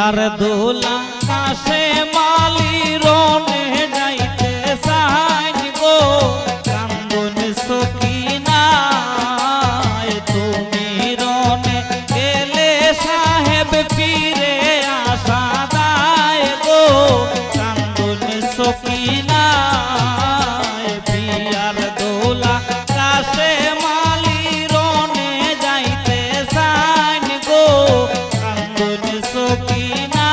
Peer দোলা কাশে মালি রনে যাইতে sign গো কান্দন সকিনা তুমি রনে গেলে সাহেব পীরে আশা দায় গো কান্দন সকিনা পিয়ার দোলা কাশে মালি রনে যাইতে সাইন গো কান্দন সকিনা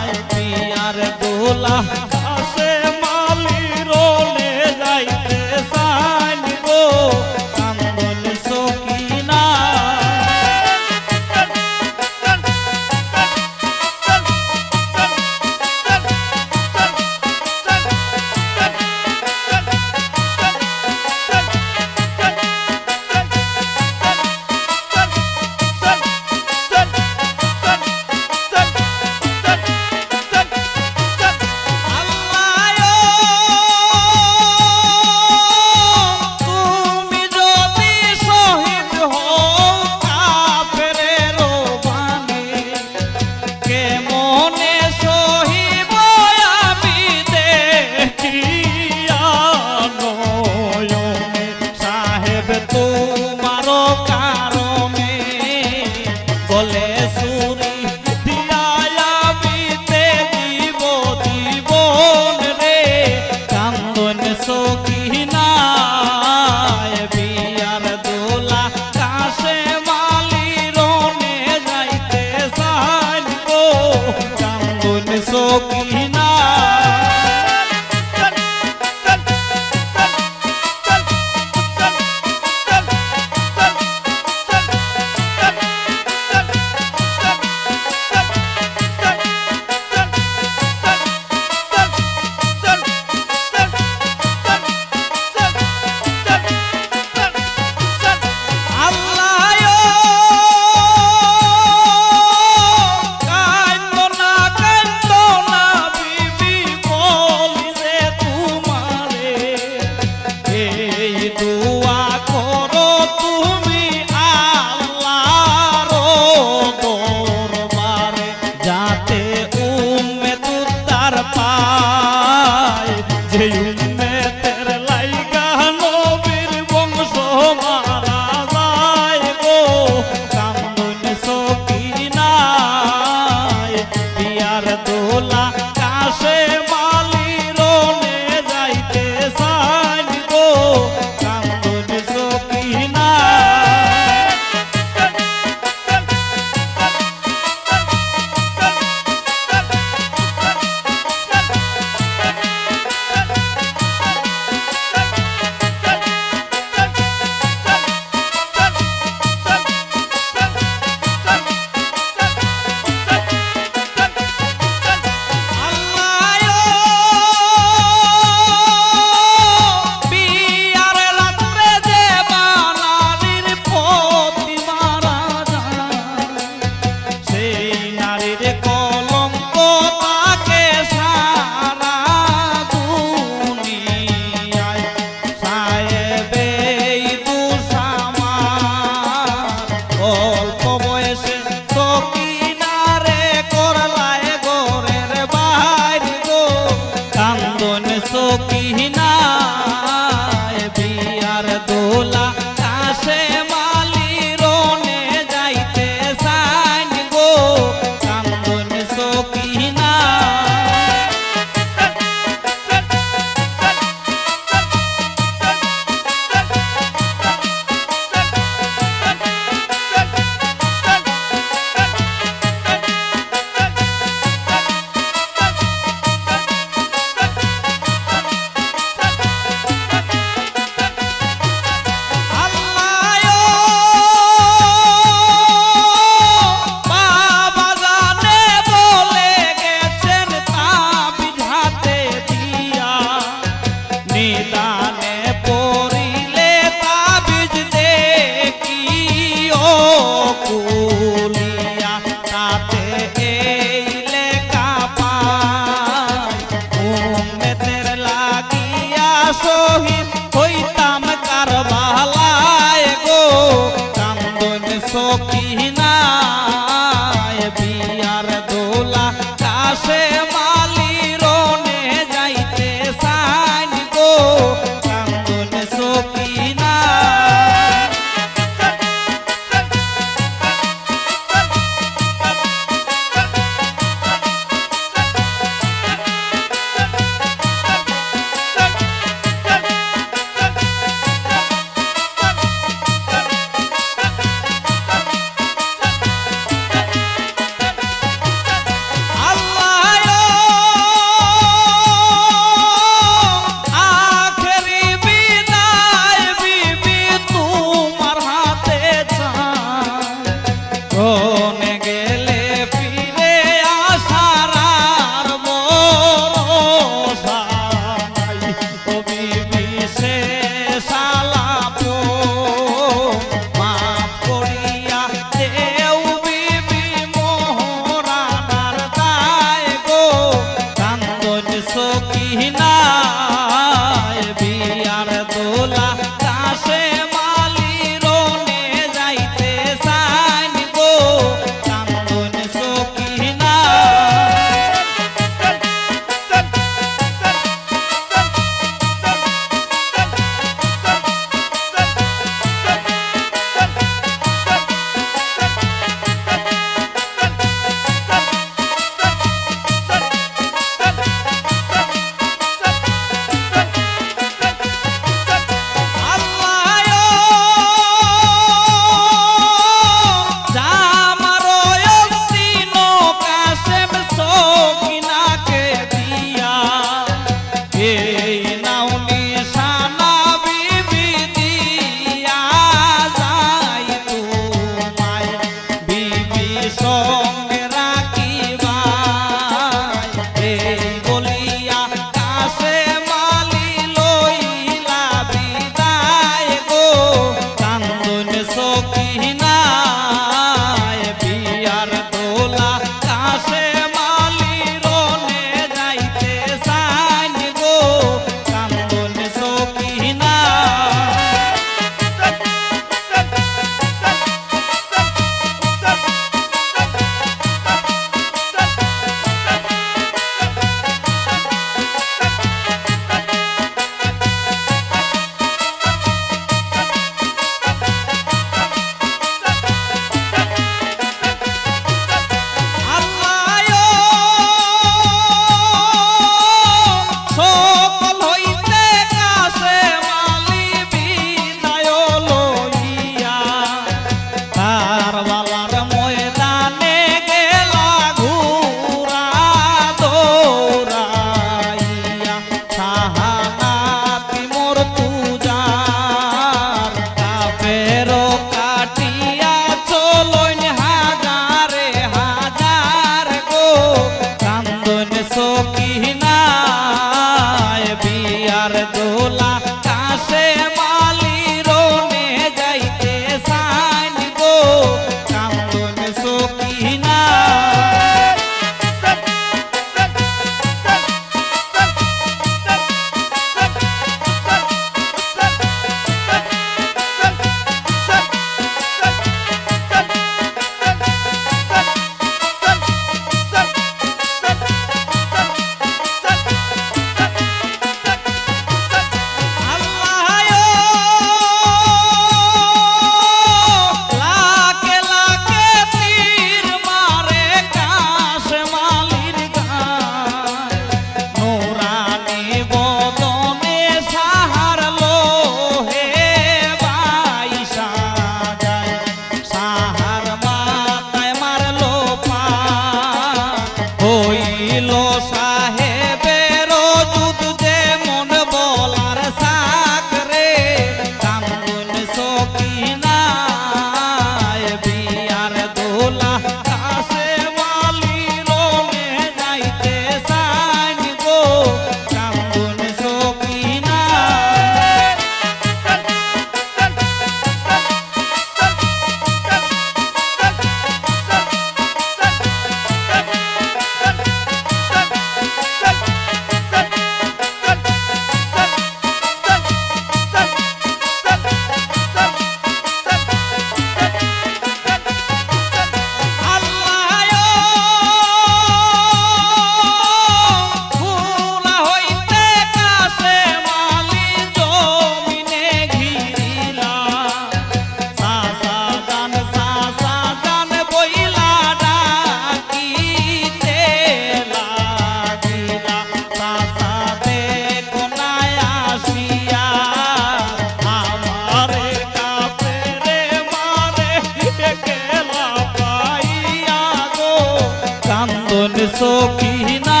সখিনা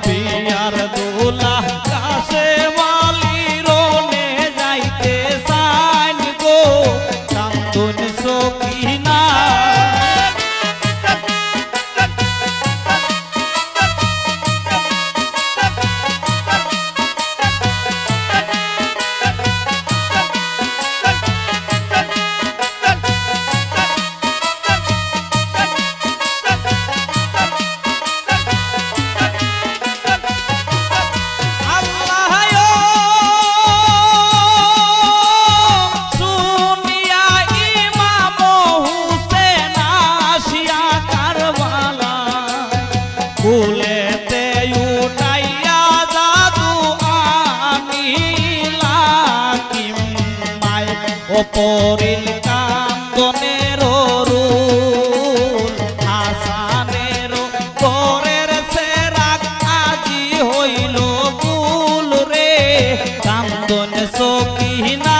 বিয়ার দোলা কাছে মালির নে যাইতে সাইন গো কান্দন সখিনা কুলেতে উঠাইয়া জাদু আনিলা কিম্মায় অপরিল কান্দনের রুল হাসানের পরের সেরাক আজি হইল কুল রে কান্দন সখিনা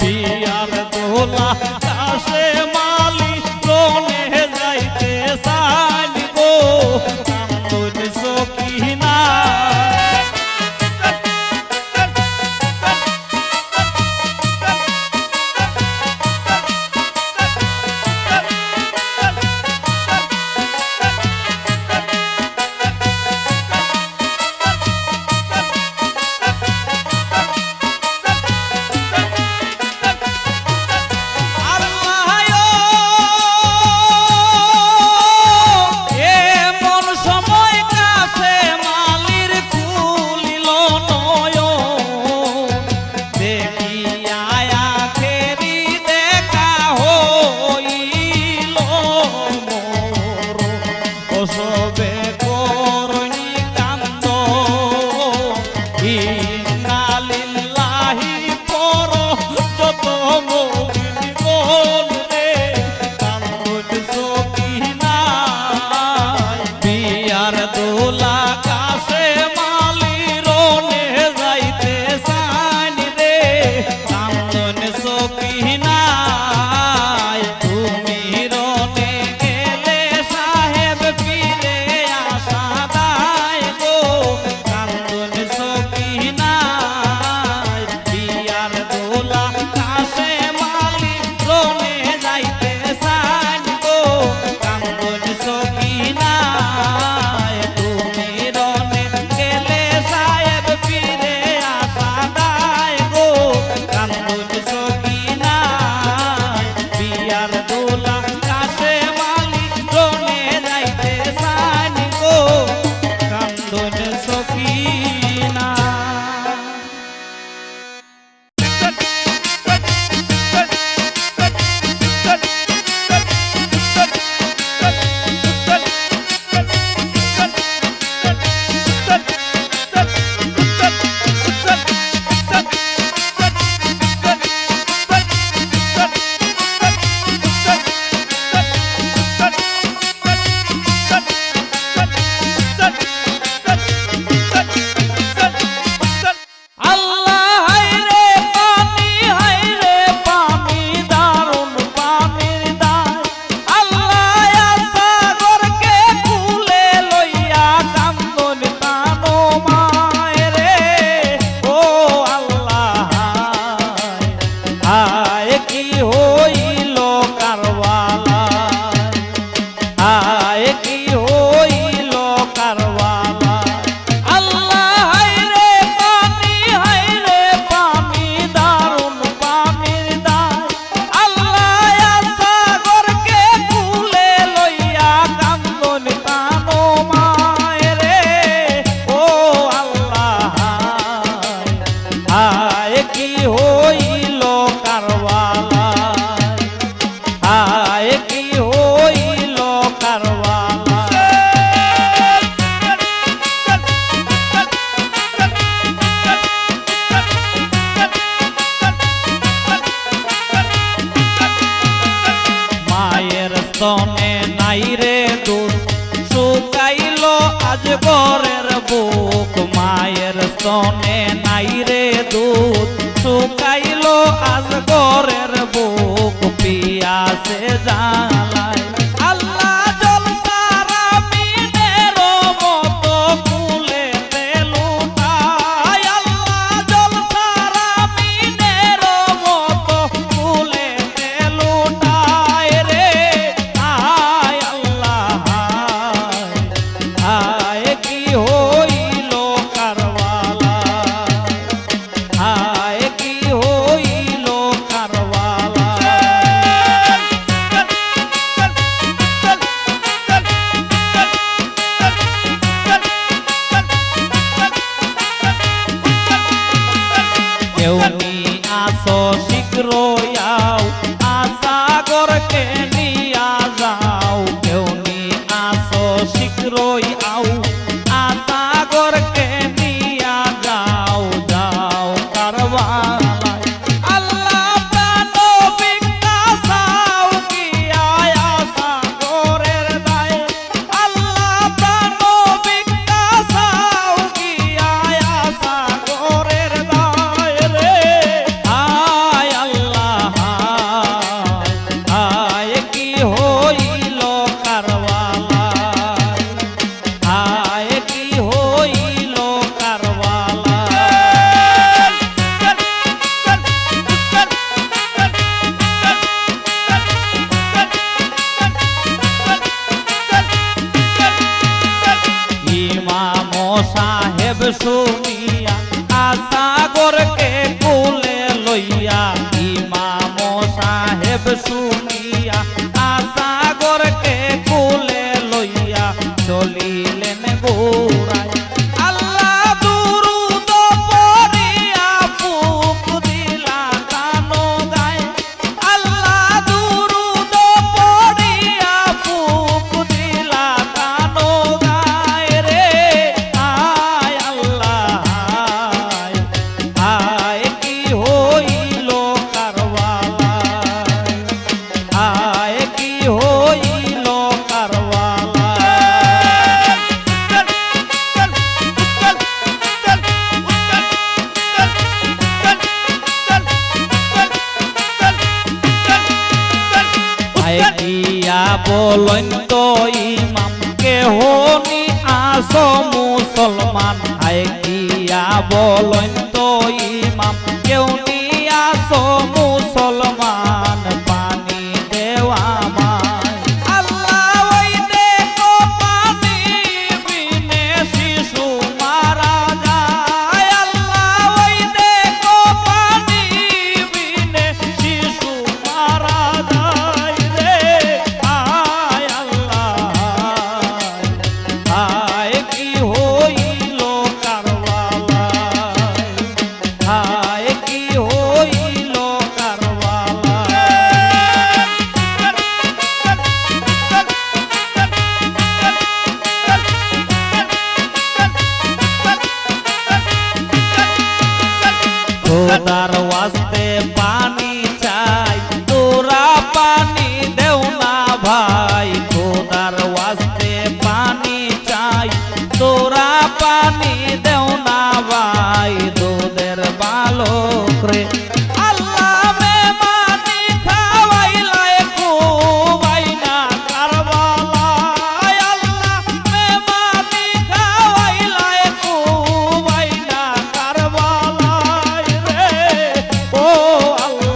বিয়ার দোলা কাছে মালি রনে যাইতে সাইন গো কান্দন সখিনা সবে করনি কান্দ ইন্নালিল্লাহি পর যত মুমিন গণ রে কান্দন সখিনা বিয়ার দোলা কাছে মালির নে যাইতে সাইন রে কান্দন সখিনা তুমি রনে গেলে সাহেব ফিরে আসা দায় গো কান্দন সখিনা বিয়ার দোলা কাছে মালি রনে যাইতে সাইন গো কান্দন সখিনা তুমি রনে গেলে সাহেব ফিরে আসা দায় গো কান্দন সখিনা বিয়ার দোলা কাছে মালি রনে যাইতে সাইন গো কান্দন সখিনা স্তনে নাই রে দুধ শুকাইলো আজ গরের বুক মায়ের স্তনে নাই রে দুধ শুকাইলো আজ গরের বুক পিয়াসে জ্বালায় আল্লাহ জলসা আসো শীঘ্রই আও আসাগরকে নিয়া যাও কেউ নি আসো শীঘ্রই আও আসাগরকে নিয়া যাও যাও কারবালায় আল্লাহ প্রাণ ভিক্ষা চাও গিয়া আসাগরের দায় আল্লাহ প্রাণ ভিক্ষা চাও গিয়া আসাগরের দায় রে হায় আল্লাহ হায় কি হইল কারবালায় হায় কি হইল কারবালায় ইমাম সাহেব শুনিয়া আসাগরকে কুলে লইয়া ইমাম সাহেব শুনিয়া আসাগরকে কুলে লইয়া চলিলেন গোড়ায় আল্লাহ দুরুদ পড়িয়া ফুক দিলা কানো গায় আল্লাহ দুরুদ পড়িয়া ফুক দিলা কানো গায় রে হায় আল্লাহ হায় কি হইল কারবালায় হায় কি হইল কারবালায় আইয়া বলেন তো ইমাম কেহনি আসো মুসলমান আইয়া বলেন তো ইমাম কেহনি আসো মুসলমান পানি দেওয়া মায় আল্লাহ ওই দেখো পানি বিনে শিশু মারা যায় আল্লাহ ওই দেখো পানি বিনে শিশু মারা যায় রে হায় আল্লাহ হায় কি হইল কারবালায় হায় কি হইল কারবালায় খোদার ওয়াস্তে পানি চাই তোরা পানি দেও না ভাই খোদার ওয়াস্তে পানি চাই তোরা পানি দেও না ভাই দুধের বালক রে আল্লাহ মেহমানি খাওয়াইলায় খুবাই না কারবালায় আল্লাহ মেহমানি খাওয়াইলায় খুবাই না কারবালায় রে ও আল্লাহ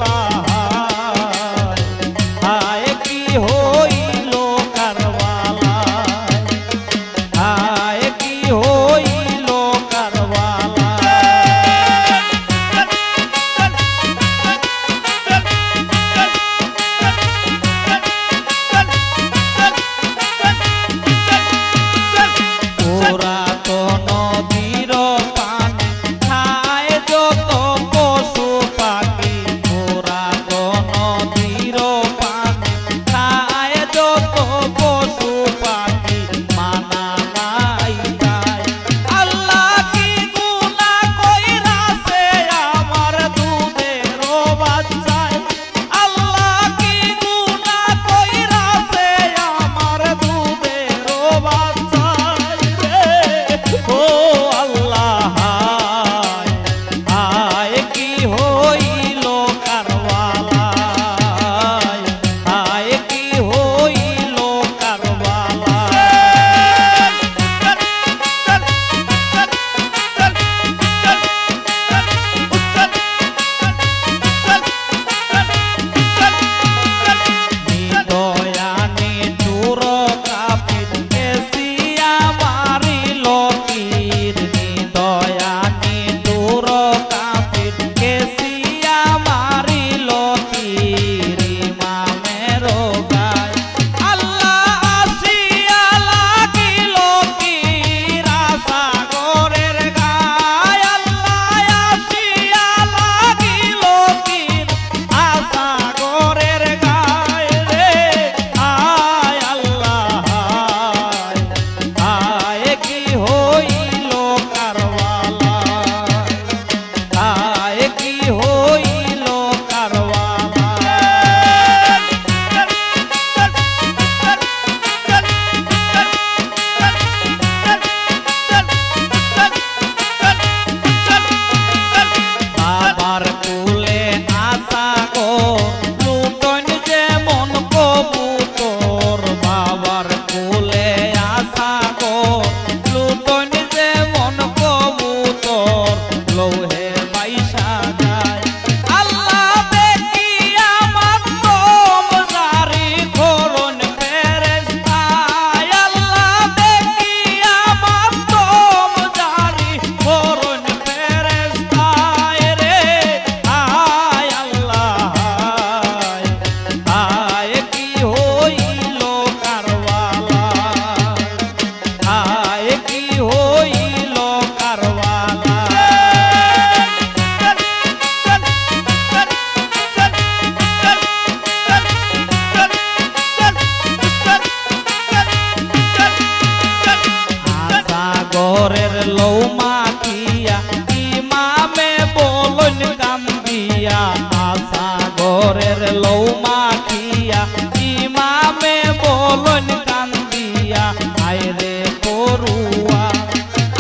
দিয়া আশা ঘরের লৌ মাখিয়া ইমামে বলন কান্দিয়া আইরে পড়ুয়া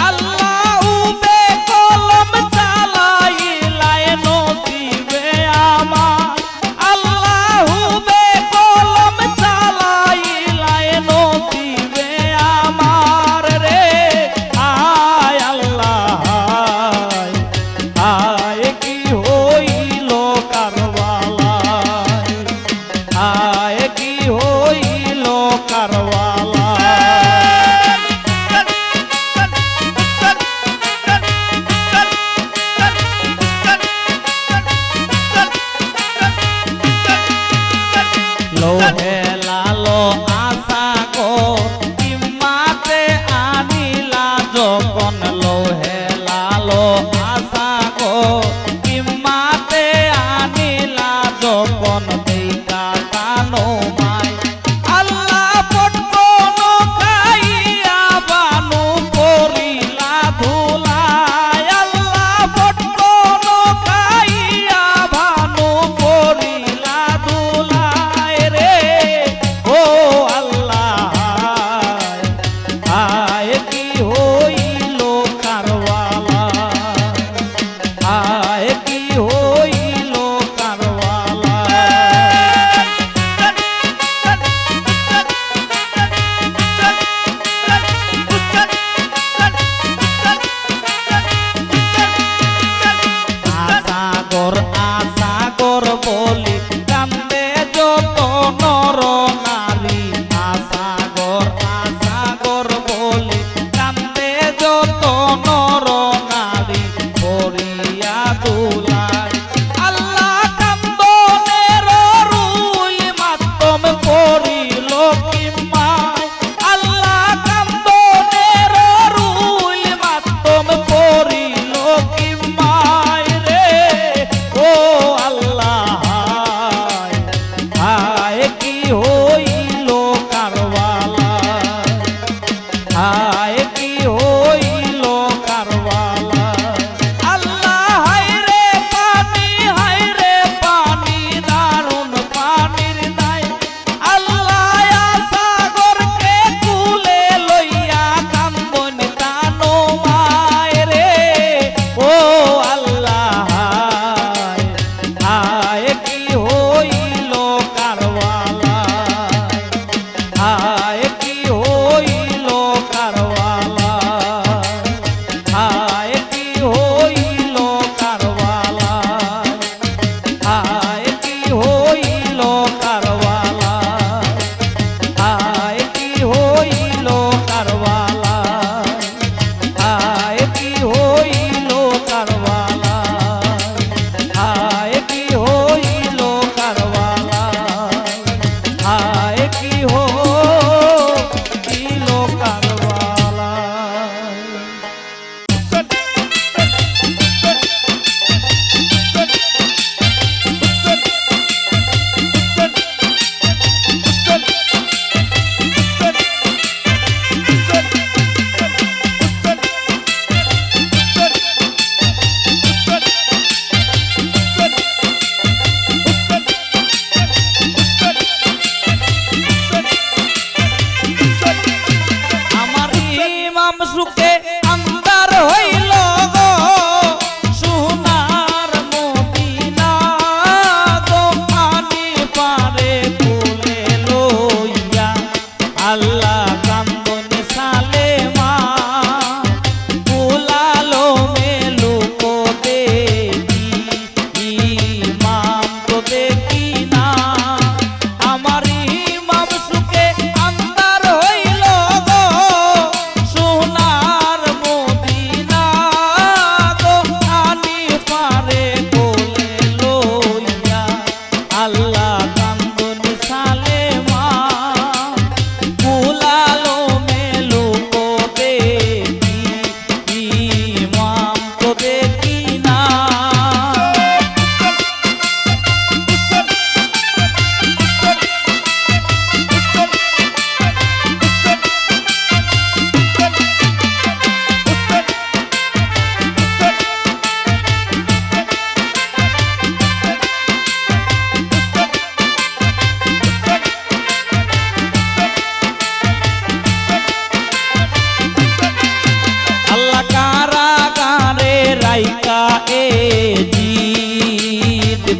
আল্লাহু বে কলম চালাইলাই নসিবে আমার আল্লাহু বে কলম চালাইলাই নসিবে আমার রে আয় আল্লাহ আয় কি হইল কারবালায় আয় কি হইল কারবালায় লোহে লালো আশা গো ইম্মাতে আনিলা যখন লোহে লালো আশা গো ইম্মাতে আনিলা যখন দেখা কানো মাই আল্লাহ পটকন খাইয়া বানু করিলা ধুলায় আল্লাহ পটকন খাইয়া বানু করিলা ধুলায় রে ও আল্লাহ আয় কি হইল কারবালা আয় কি হইল কারবালা আসাগর বলি কান্দে যত নর নারী আসাগর বলি কান্দে যত নর নারী পড়িয়া দুলায় আল্লাহ কান্দনের রুই মাতম করিল কিমায় আল্লাহ কান্দনের রুই মাতম করিল কিমায় রে ও আল্লাহ আয় কি হইল কারবালা আয় কি হইল কারবালা আল্লাহ হায়রে পানি দারুণ পানির নাই আল্লাহ সাগরকে কুলে লইয়া কান্দন তানো মায় রে ও আল্লাহ আয় কি হইল কারবালা আয় কি হইল কারবালা আয় কি হইল কারবালা আয় কি হইল কারবালা আয় কি হইল কারবালা আয় কি হইল কারবালা আয় কি হইল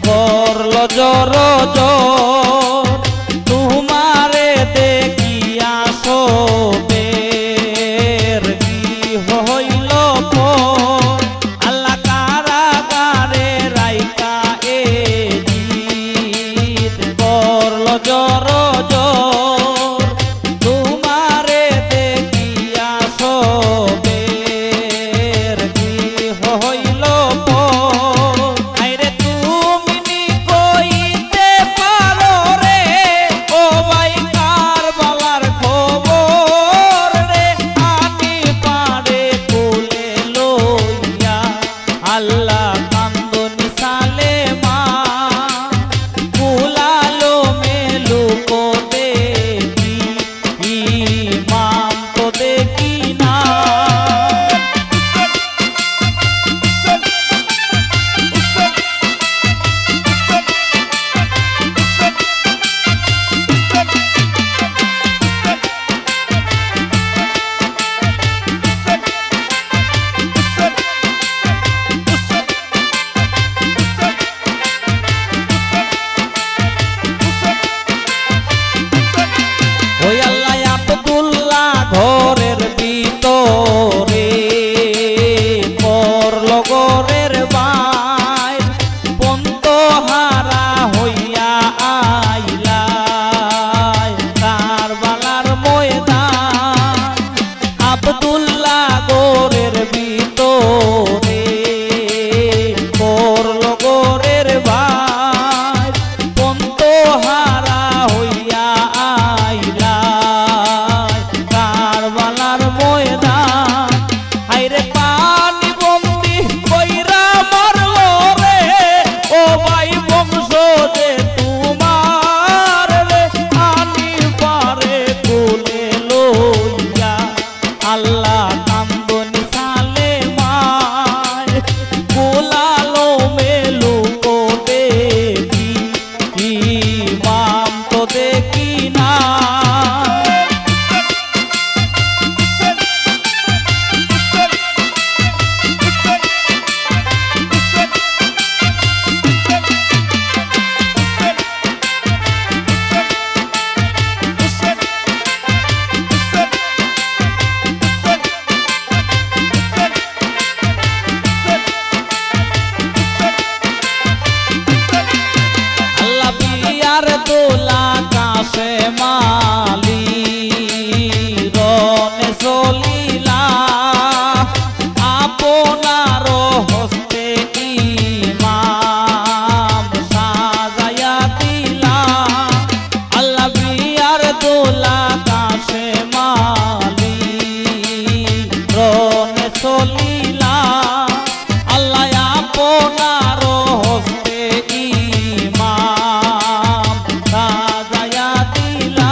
করল জর জর তোমারে দেখিয়া সবের কি হইল পর আল্লাহ কারাগারে রাইকা এ জিদ করল জর জর তোমারে দেখিয়া সবের কি হইল পর আইরে তুমি নি কইতে পারো রে ও ভাই কারবালার খবর রে আমি পারে কোলে লইয়া আল্লাহ কান্দনি সালে মা কুলালো মেলু কো দেখি ইমাম তো দেখি না ওই আল্লাহ আব্দুল্লাহ ঘরের ভিতরে পরল ঘরের বাইর পন্তহারা হইয়া আইলাই কারবালার ময়দান আব্দুল্লাহ ঘরের ভিতরে পরল ঘরের বাইর পন্তহারা হইয়া কারবালার ময়দান আইরে পানি বন্দি কইরা মারল রে ও ভাই বংশ যে তোমার রে আমি পারে কোলে লইয়া আল্লাহ কান্দনি সালে মায় কুলালো মেলু কো দেখি ইমাম তো দেখি না আল্লাহ বিয়ার দোলা কাশে মালি রনে চলিলা আপনার হস্তে ইমাম সাজায়া দিলা আল্লাহ বিয়ার দোলা কাশে মালি রনে চলিলা আল্লাহ আপনার হস্তে ইমাম সাজায়া দিলা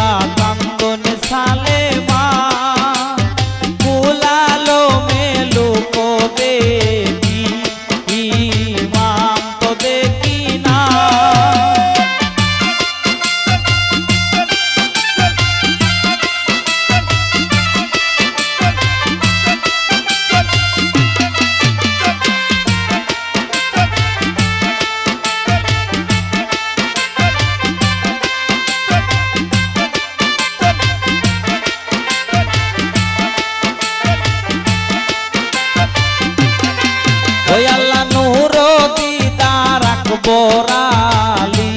আল্লাহ কান্দনে সালেমা কুলালো মেলু কো দেখি ইমাম তো দেখি না ওই আল্লাহ নূর দিদার আকবর আলী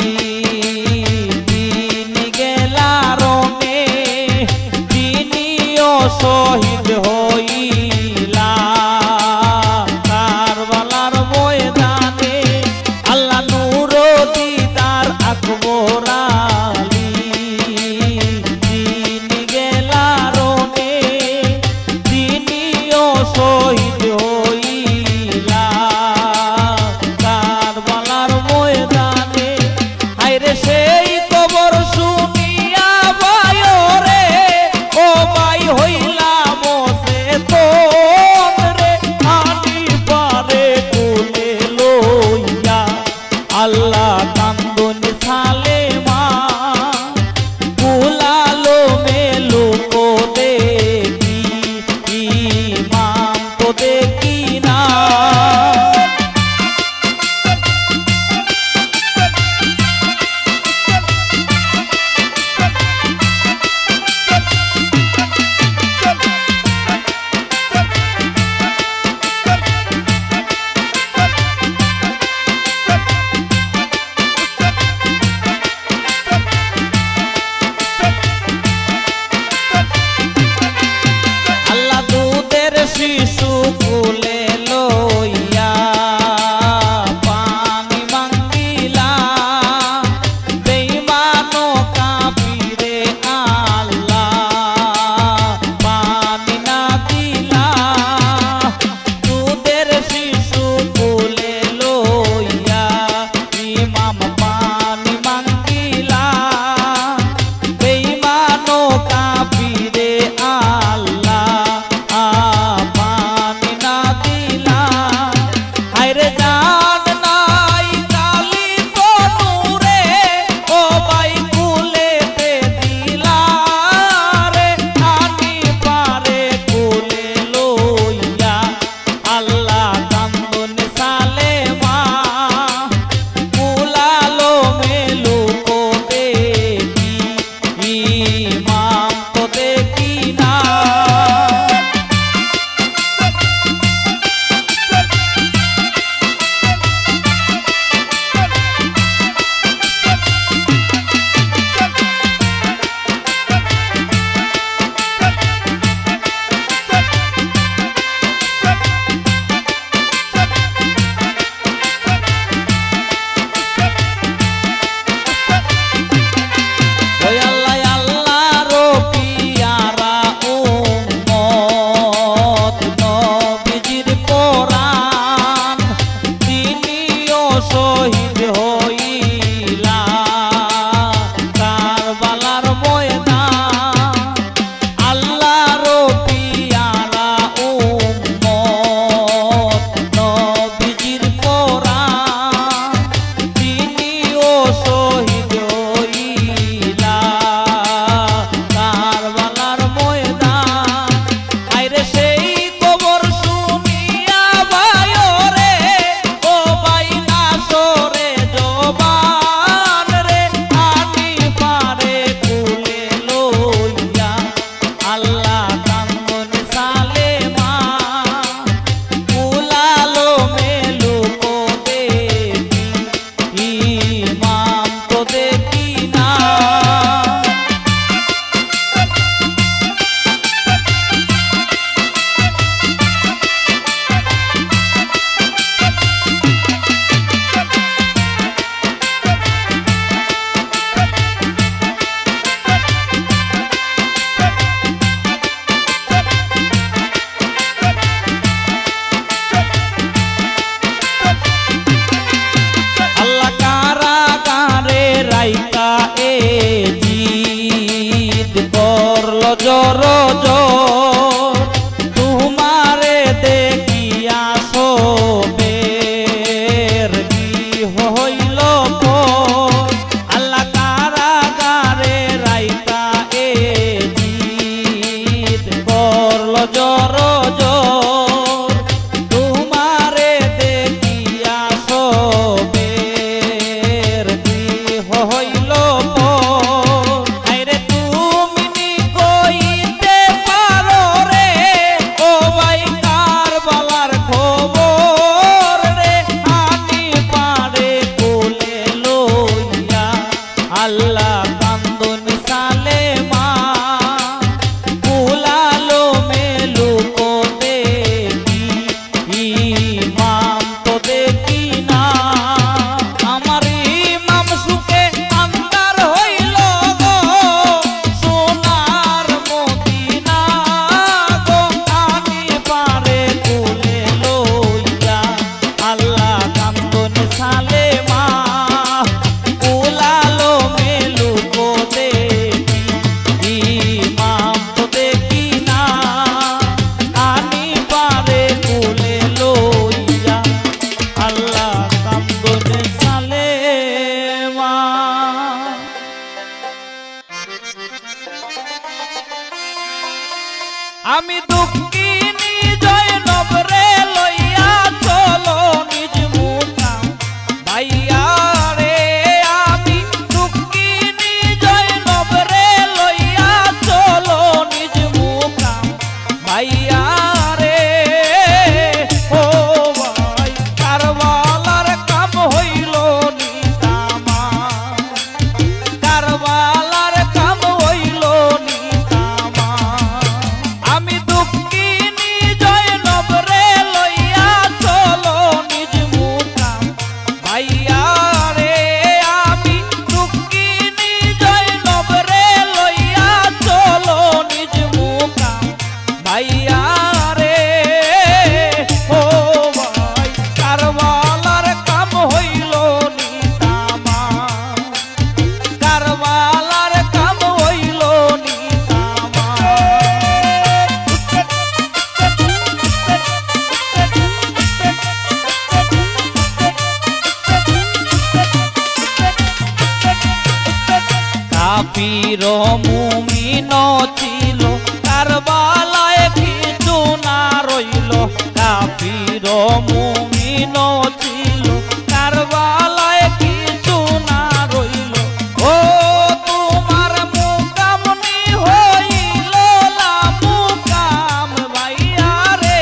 তিনি গেলা রণে তিনিও শহীদ হইলা কারবালার ময়দানে আল্লাহ নূর দিদার আকবর আলী তিনি গেলা রণে তিনিও শহীদ হইলা কারবালার ময়দানে হায়রে সেই খবর শুনিয়া ভাই রে ও ভাই হইলাম করলো জোর জোর তোমারে দেখিয়া সবের কি হইল পর আল্লাহ কারাগারে রাইতা এ জিদ করলো জোর জোর তোমারে দেখিয়া সবের কি হইল পর আইরে তুমি নি কইতে পারো রে ও ভাই কারবালার খবর রে আমি পারে কোলে লইয়া আল্লাহ কান্দন সালেমা কুলালো মেলু কো দেখি ইমাম তো দেখি না আমার ইমাম সুখে আন্দার হইল গো সোনার মদিনা গো আমি পারে কোলে লইয়া আল্লাহ কান্দন সালেমা কুলালো মেলু কো দেখি ইমাম তো দেখি না আমি পারে কোলে লইয়া আল্লাহ কান্দন সালেমা আমি দুঃখিনী জয়নব রে লইয়া চলো নিজ মুকাম ভাইয়া রে আমি দুঃখিনী জয়নব রে লইয়া চলো নিজ মুকাম ভাইয়া রে ও ভাই কারবালার কাম হইল নিতামা কারবালার কাম হইল নিতামা আমি দুঃখিনী জয়নব রে লইয়া চলো নিজ মুকাম ভাইয়া রে আমি দুঃখিনী জয়নব রে লইয়া চলো নিজ মুকাম ভাইয়া রে ও ভাই কারবালার কাম হইল নিতামা কারবালার কাম হইল নিতামা কাফির মুমিন ছিল কারবালায় কিছু না রইল কাফির মুমিন ছিল কারবালায় কিছু না রইল ও তোমার মুকামনি হইল লা মুকাম ভাইয়া রে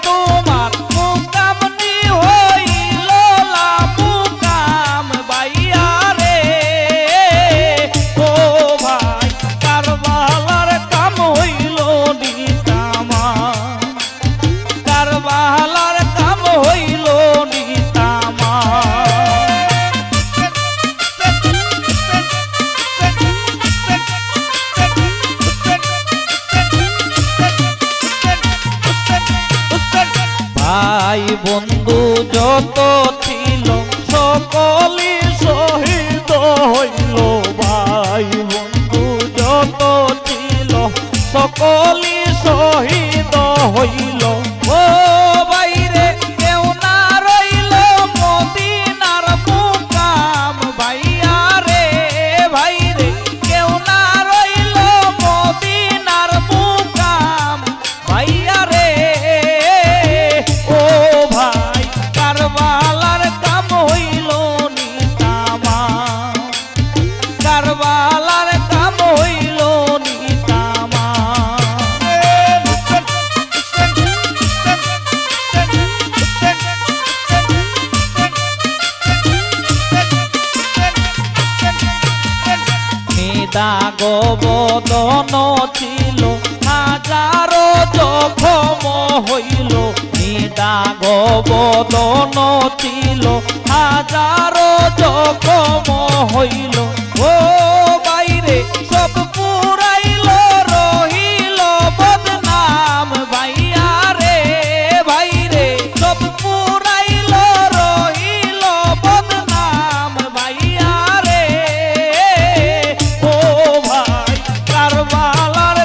তোমার মুকামনি হইল লা মুকাম ভাইয়া রে ও ভাই কারবালার কাম হইল নিতামা কারবালার কাম হইল নিতামা ভাই বন্ধু যত ছিল সকলই শহীদ হইল ভাই বন্ধু যত ছিল সকলই শহীদ হইল ও বাইরে কেউ না রইল মদিনার মুকাম ভাইয়া রে ভাইরে কেউ না রইল মদিনার মুকাম ভাইয়া রে ও ভাই কারবালার কাম হইল নিতামা কারবালার কাম হইল নিতামা দাগ বদন ছিল হাজারো জখম হইল দাগ বদন ছিল হাজারো জখম হইল ও বাইরে সব পুরাইল রহিল বদনাম ভাইয়া রে ভাইরে সব পুরাইল রহিল বদনাম ভাইয়া রে ও ভাই কারবালার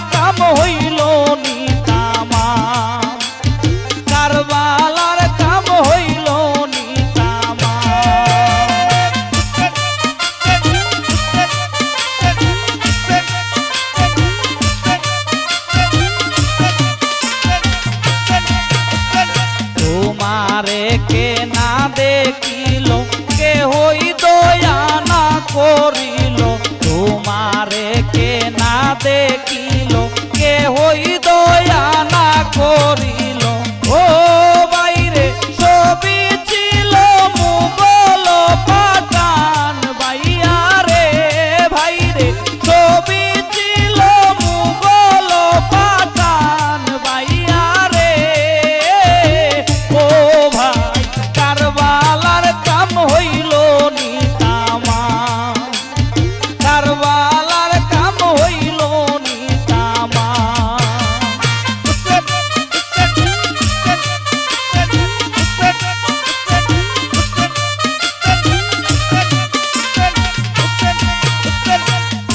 দেখিল কেহই দয়া না করিল। ও বাইরে ছবি ছিল মুঘল পাঠান ভাইয়া রে, ভাইরে ছবি ছিল মুঘল পাঠান ভাইয়া রে। ও ভাই কারবালার কাম হইল নিতামা, কারবালার কাম হইল নিতামা।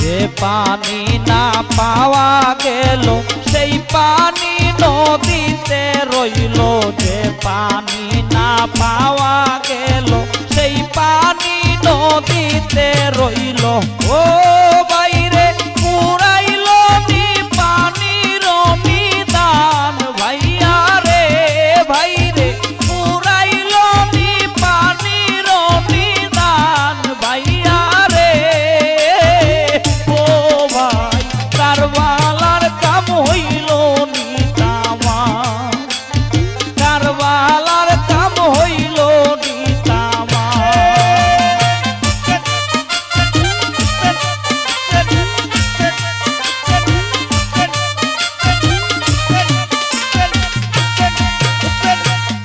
যে পানি না পাওয়া গেল সেই পানি নদীতে রইল, যে পানি না পাওয়া গেল সেই পানি নদীতে রইল। ও বাইরে পুরাইল নি পানির নিদান ভাইয়া রে, ভাইরে পুরাইল নি পানির নিদান ভাইয়া রে। ও ভাই কারবালার কাম হইল নিতামা, কারবালার কাম হইল নিতামা।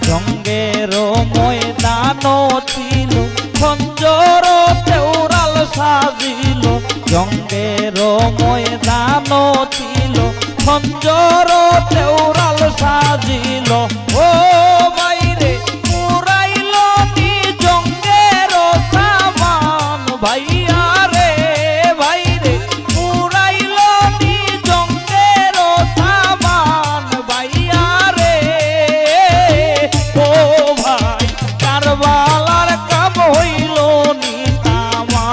জঙ্গের ময়দান ছিল খঞ্জর তেওরাল সাজিল, জঙ্গের ময়দান ছিল খঞ্জর তেওরাল সাজিল। ও বাইরে পুরাইল নি জঙ্গের সামান ভাইয়া রে, ভাইরে পুরাইল নি জঙ্গের সামান ভাইয়া রে। ও ভাই কারবালার কাম হইল নিতামা,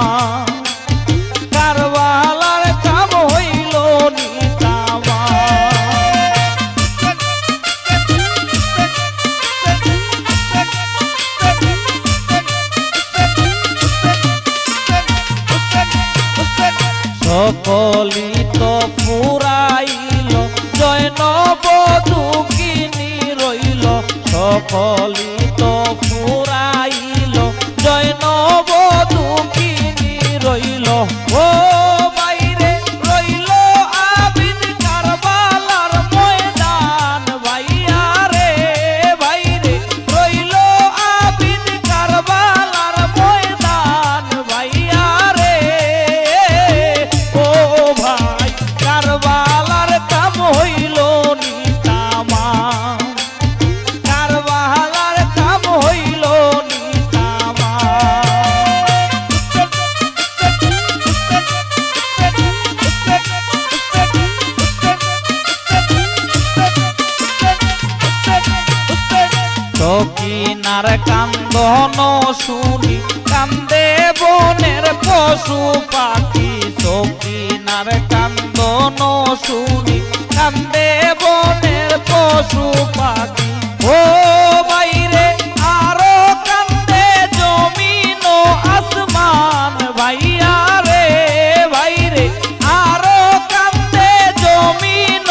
কারবালার কাম হইল নিতামা। সকলি তো ফুরাইল জয়নব দুঃখিনী রইল, সকলি তো ফুরাইল জয়নব দুঃখিনী রইল। ও বাইরে রইল আবিদ কারবালার ময়দান ভাইয়া রে, ভাইরে রইল আবিদ কারবালার ময়দান ভাইয়া রে। ও ভাই কারবালার কাম হইল নিতামা, কারবালার কাম হইল নিতামা। সকিনার কান্দন শুনি কান্দে বনের পশু পাখি, সকিনার কান্দন শুনি কান্দে বনের পশু পাখি। ও বাইরে আরো কান্দে জমিন আসমান ভাইয়া রে, ভাইরে আরো কান্দে জমিন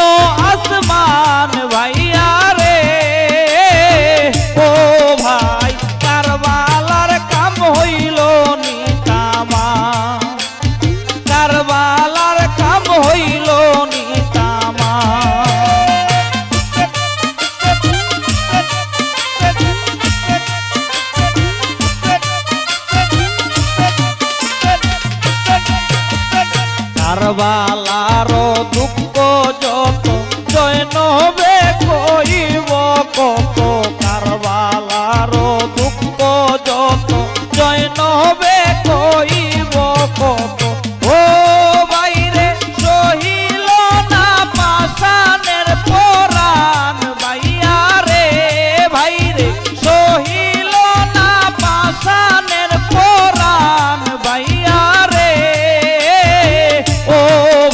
আসমান ভাইয়া রে। ও ভাই কারবালার কাম হইল নিতামা, কারবালার কাম হইল নিতামা। কারবালার দুঃখ যত জয়নবে কইব কত, কারবালার দুঃখ যত জয়নবে কইব কত। ও বাইরে সহিল না পাষাণের পরাণ ভাইয়া রে, ভাইরে সহিল না পাষাণের পরাণ ভাইয়া রে। ও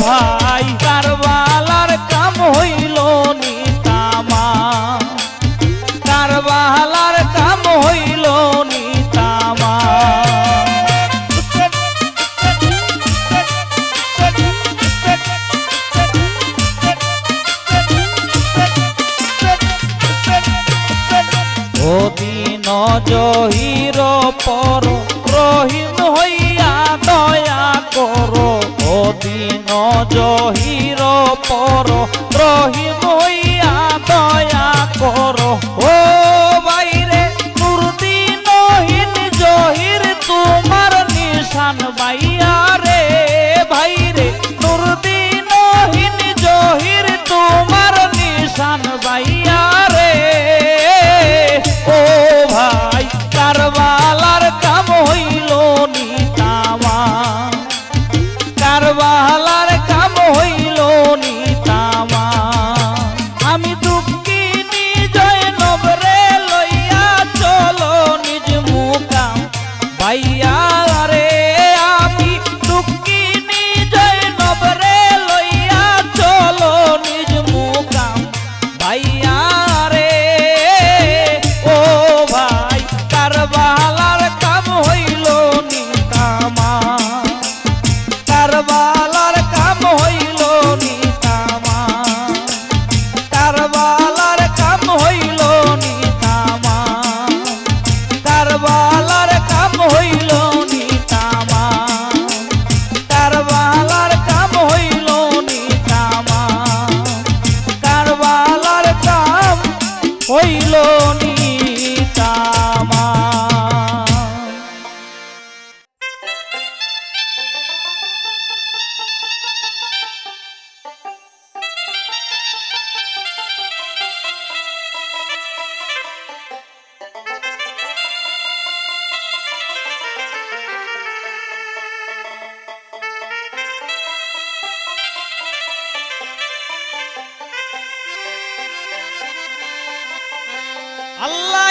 ভাই কারবালার জহির পর রহিম হইয়া দয়া করো ও দিন জহির পর রহিম হইয়া দয়া করো ও বাইরে নুরদিনহীন জহির তোমার নিশান বাইয়া রে ভাইরে নুরদিনহীন জহির তোমার নিশান বাইয়া রে ও ভাই কারবালার কাম হইল নিতামা কারবালার কাম হইল নিতামা আমি দুঃখিনী জয়নব রে লইয়া চলো নিজ মুকাম ভাইয়া রে আমি দুঃখিনী জয়নব রে লইয়া চলো নিজ মুকাম ভাইয়া রে ও ভাই কারবালার কাম হইল নিতামা কারবালার কাম হইল নিতামা কারবালার কাম হইল নিতামা কারবালার কাম হইল নিতামা কারবালার কাম হইল নিতামা কারবালার কাম হইল নিতামা আল্লাহ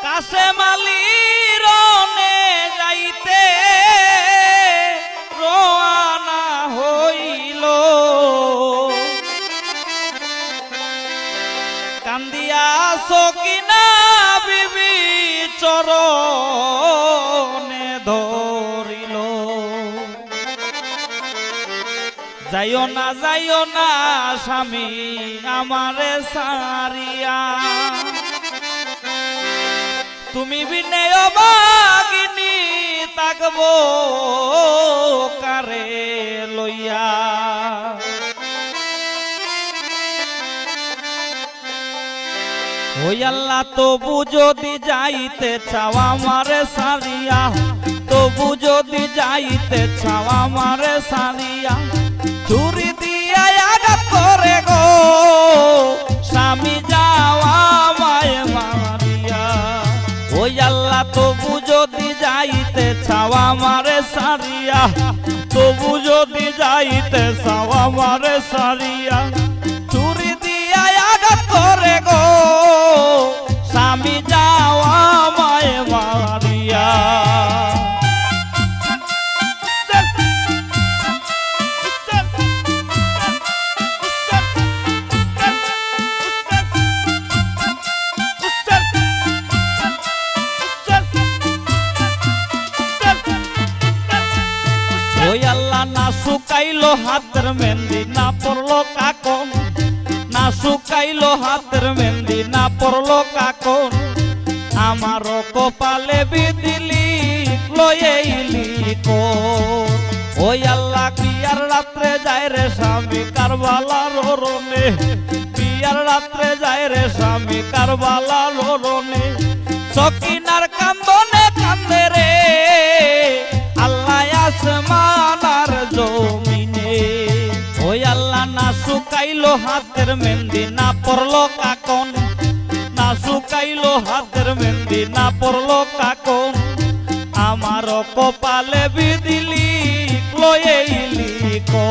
কাছে মালিরনে যাইতে রওনা হইল কান্দিয়া সকিনা বিবি চরণে ধরিল যাইও না স্বামী আমারে সারিয়া তুমি বিনে অবাগিনী তাকবো কারে লইয়া ওই আল্লাহ তবু যদি যাইতে চাও আমারে সারিয়া তবু যদি যাইতে চাও আমারে সারিয়া চুরি দিয়া আঘাত করে গো স্বামী যাওয়া মায় মারিয়া ওই আল্লাহ তবু যদি যাইতে চাও আমারে সারিয়া তবু যদি যাইতে চাও আমারে সারিয়া চুরি দিয়া আঘাত করে গো স্বামী যাওয়া মায় মারিয়া ওই আল্লাহ না শুকাইলো হাতের মেহেন্দি না পড়লো কাকন না শুকাইলো হাতের মেহেন্দি না পড়লো কাকন আমার কপালে বিদিলি লইলি কো ওই আল্লাহ বিয়ার রাত্রে যায় রে স্বামী কারবালার রনে বিয়ার রাত্রে যায় রে স্বামী কারবালার রনে সকিনার কান্দনে কান্দে রে আল্লাহ আসমান আর জমিনে ওই আল্লাহ না শুকাইলো হাতের মেহেন্দি না পড়লো কাকন না শুকাইলো হাতের মেহেন্দি না পড়লো কাকন আমার কপালে বিদিলি লইলি কো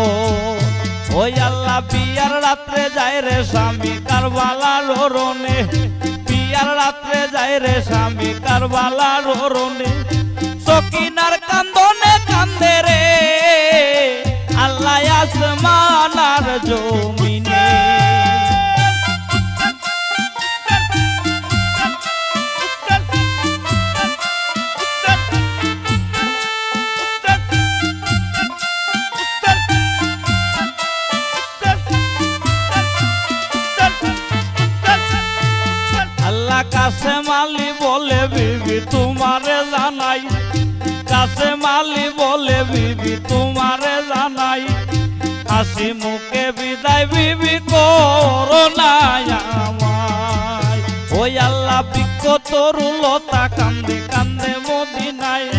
ওই আল্লাহ বিয়ার রাত্রে যায় রে স্বামী কারবালার রনে বিয়ার রাত্রে যায় রে স্বামী কারবালার রনে সকিনার কান্দনে কান্দে রে আল্লাহ আসমান আর জমিনে কাসেম আলী বলে বিবি তোমারে জানাই, কাসেম আলী বলে বিবি তোমারে জানাই, হাসি মুখে বিদায় বিবি করো না আমায়। ওই আল্লাহ বৃক্ষ তরুলতা কান্দে কান্দে মদিনায়,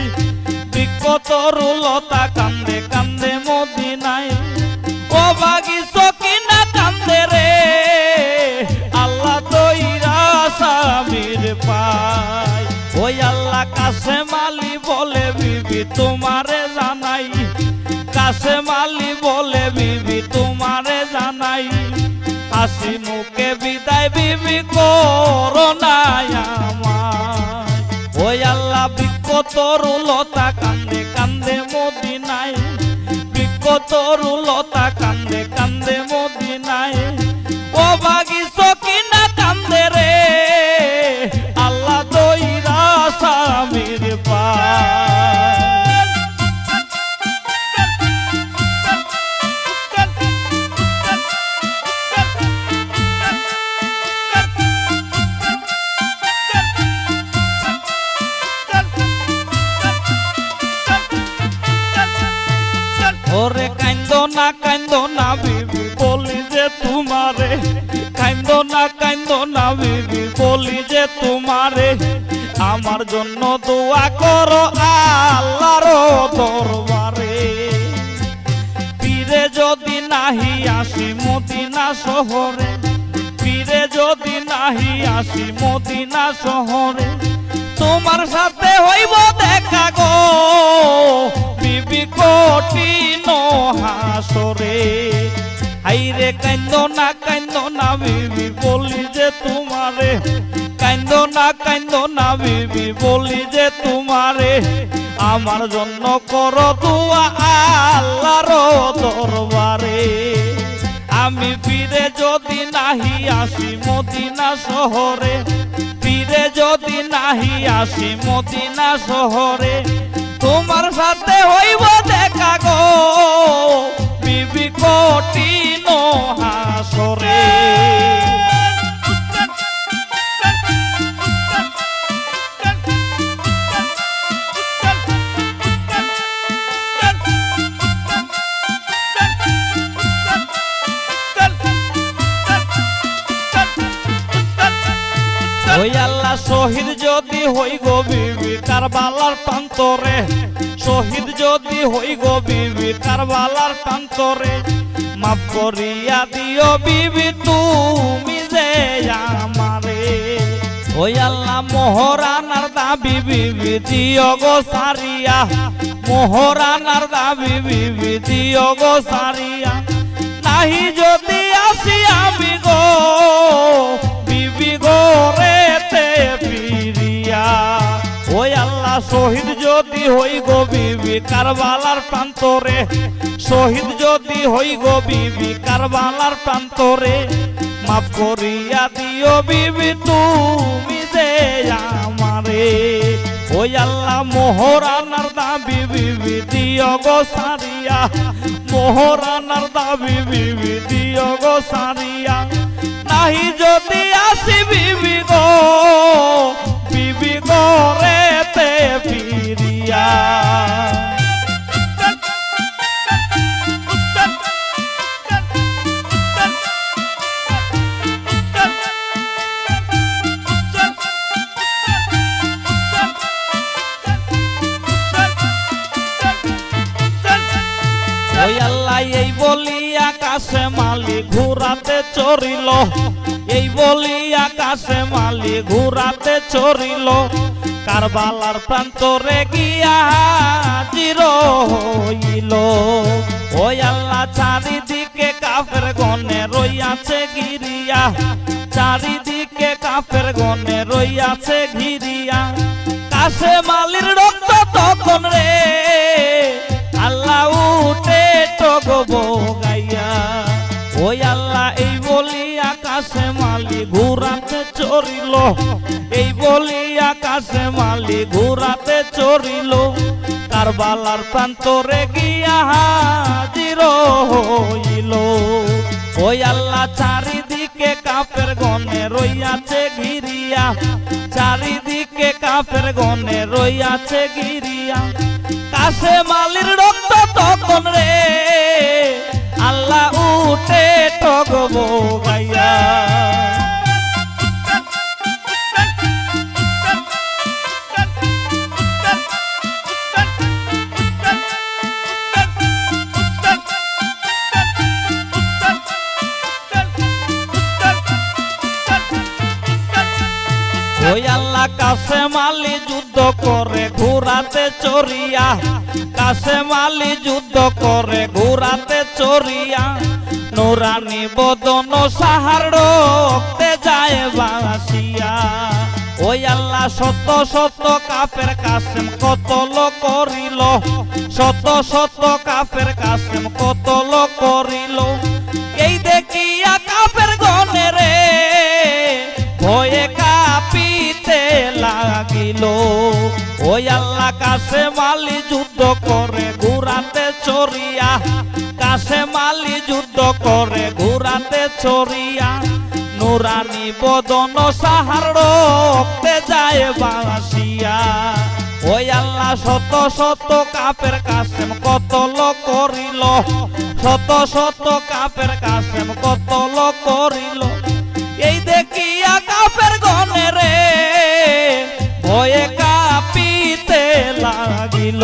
বৃক্ষ তরুলতা কান্দে কান্দে মদিনায়, ও বাগিচ কিনা কান্দে রে আল্লাহ দইরা স্বামীর পায়। ওই আল্লাহ কাসেম আলী বলে বিবি তোমারে জানাই, কাসেম আলী বলে বিবি তোমারে জানাই, হাসি মুখে বিদায় বিবি করো না আমায়। ওই আল্লাহ বৃক্ষ তরুলতা কান্দে কান্দে মদিনায়, বৃক্ষ তরুলতা কান্দে কান্দে মদিনায়, ও বাগিচ কিনা কান্দে রে আল্লাহ দইরা স্বামীর পায়। ওরে কান্দো না বিবি বলি যে তোমারে, কান্দো না বিবি বলি যে তোমারে, আমার জন্য দোয়া করো আল্লাহর দরবারে। ফিরে যদি নাহি আসি মদিনা শহরে, ফিরে যদি নাহি আসি মদিনা শহরে, তোমার সাথে হইব দেখা গো বিবি কঠিন হাসরে। হাইরে কান্দো না বিবি বলি যে তোমারে, কান্দো না বিবি বলি যে তোমারে, আমার জন্য করো দোয়া আল্লাহর দরবারে। আমি ফিরে যদি নাহি আসি মদিনা শহরে, ফিরে যদি নাহি আসি মদিনা শহরে, তোমার সাথে হইব দেখা গো বিবি কঠিন হাসরে। ওই আল্লাহ শহীদ যদি হই গো বিবি কারবালার প্রান্তরে, শহীদ যদি হই গো বিবি কারবালার প্রান্তরে, মাফ করিয়া দিও বিবি তুমি যে আমারে। ওই আল্লাহ মোহরানার দাবি বিবি দিও গো সারিয়া, মোহরানার দাবি বিবি দিও গো সারিয়া, নাহি যদি আসি আমি গো বিবি ঘরেতে ফিরিয়া। ওই আল্লাহ শহীদ যদি হই গো বিবি কারবালার প্রান্তরে, শহীদ যদি হই গো বিবি কারবালার প্রান্তরে, মাফ করিয়া দিও বিবি তুমি যে আমারে। ওই আল্লাহ মোহরানার দাবি বিবি দিও গো সারিয়া, মোহরানার দাবি বিবি দিও গো সারিয়া, নাহি যদি আসি বিবি গো বিবি ঘরেতে ফিরিয়া। ওই আল্লাহ এই বলিয়া কাসেম আলী ঘোরাতে চড়িল, এই বলিয়া কাসেম আলী ঘোরাতে চড়িল, কারবালার প্রান্তরে গিয়া হাজির হইল। ওই আল্লাহ চারিদিকে কাফের গনে রইয়াছে ঘিরিয়া, চারিদিকে কাফের গনে রইয়াছে ঘিরিয়া, কাসেম আলীর রক্ত তখন রে আল্লাহ উঠে টগব গাইয়া। ওই আল্লাহ এই বলিয়া কাসেম আলী ঘোরাতে চড়িল, এই বলিয়া কাসেম আলী ঘোরাতে চড়িল, কারবালার প্রান্তরে গিয়া হাজির হইল। ওই আল্লাহ চারিদিকে চারিদিকে কাফের গনে রইয়াছে ঘিরিয়া, চারিদিকে কাফের গনে রইয়াছে ঘিরিয়া। কাশেম আলীর রক্ত তখন রে আল্লাহ উঠে ঠগব গাইয়া। ওই আল্লাহ কাশেম আলী যুদ্ধ করে ঘোড়াতে চড়িয়া, কাশেম আলী যুদ্ধ করে ঘোড়াতে চড়িয়া। নুরানি বদন সাহার রক্তে যায় বাসিয়া। ওই আল্লাহ শত শত কাফের কাশেম কতল করিল, শত শত কাফের কাশেম কতল করিল। এই দেখিয়া কাফের গনে রে ভয়ে কাঁপিতে লাগিল। ওই আল্লাহ কাশেম আলী যুদ্ধ করে ঘোড়াতে চড়িয়া, কাশেম আলী যুদ্ধ করে ঘোড়াতে চড়িয়া। নুরানি বদন সাহার রক্তে যায় বাসিয়া। ওই আল্লাহ শত শত কাফের কাশেম কতল করিল, শত শত কাফের কাশেম কতল করিল। এই দেখিয়া কাফের গনে রে ভয়ে কাঁপিতে লাগিল।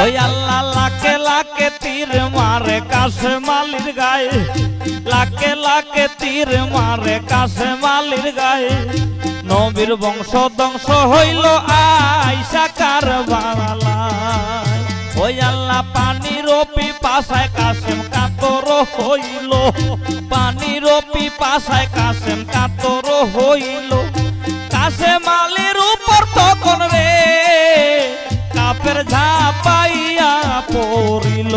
ওই আল্লাহ লাখে লাখে তীর মারে কাশেম আলীর গায়ে, লাখে লাখে তীর মারে কাশেম আলীর গায়ে। নবীর বংশ ধ্বংস হইল আইসা কারবালায়। ওই আল্লাহ পানির পিপাসায় কাশেম কাতর হইল, পানির পিপাসায় কাশেম কাতর হইল। কাশেম আলীর উপর তখন রে কাফের ঝাঁপাইয়া পড়িল।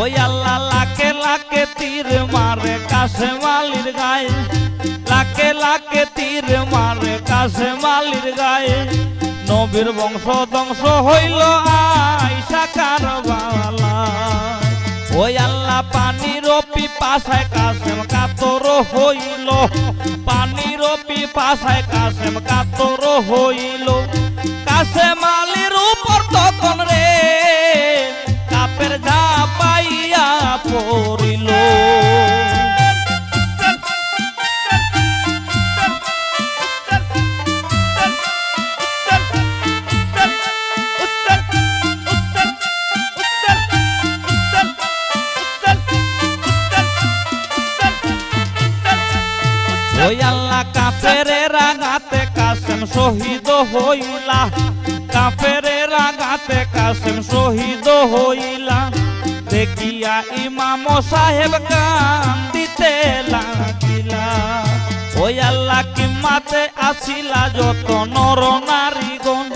ওই আল্লাহ লাখে লাখে তীর মারে কাশেম আলীর গায়ে, লাখে লাখে তীর মারে কাশেম আলীর গায়ে। নবীর বংশ ধ্বংস হইল আইসা কারবালায়। ওই আল্লাহ পানির পিপাসায় কাশেম কাতর হইল, পানির পিপাসায় কাশেম কাতর হইল। কাশেম আলীর উপর তখন রে কাফের ঝাঁপাইয়া পড়িল। ওই আল্লাহ কাফের রাগাতে কাশেম শহীদ হইলা, কাফের রাগাতে কাশেম শহীদ হইলা। দেখিয়া ইমাম সাহেব কান্দিতে লাগিলা। ওই আল্লাহ কিম্মাতে আসিলা যত নর নারীগণ,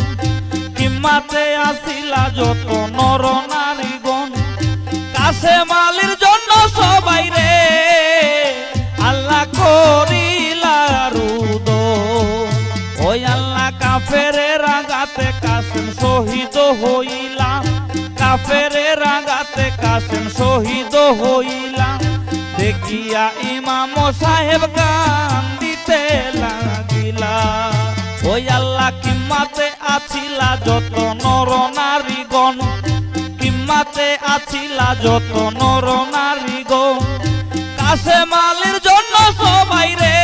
কিম্মাতে আসিলা যত নর নারীগণ। কাশেম আলীর জন্য সবাই রে আল্লাহ করিলা রুদন। ওই আল্লাহ কাফের রাগাতে কাশেম শহীদ হইলা, কাফের রাগাতে কাশেম শহীদ হইলা। দেখিয়া ইমাম সাহেব কান্দিতে লাগিলা। ওই আল্লাহ কিম্মাতে আছিলা যত নর নারীগণ, কিম্মাতে আছিলা যত নর নারীগণ। কাশেম আলীর জন্য সবাই রে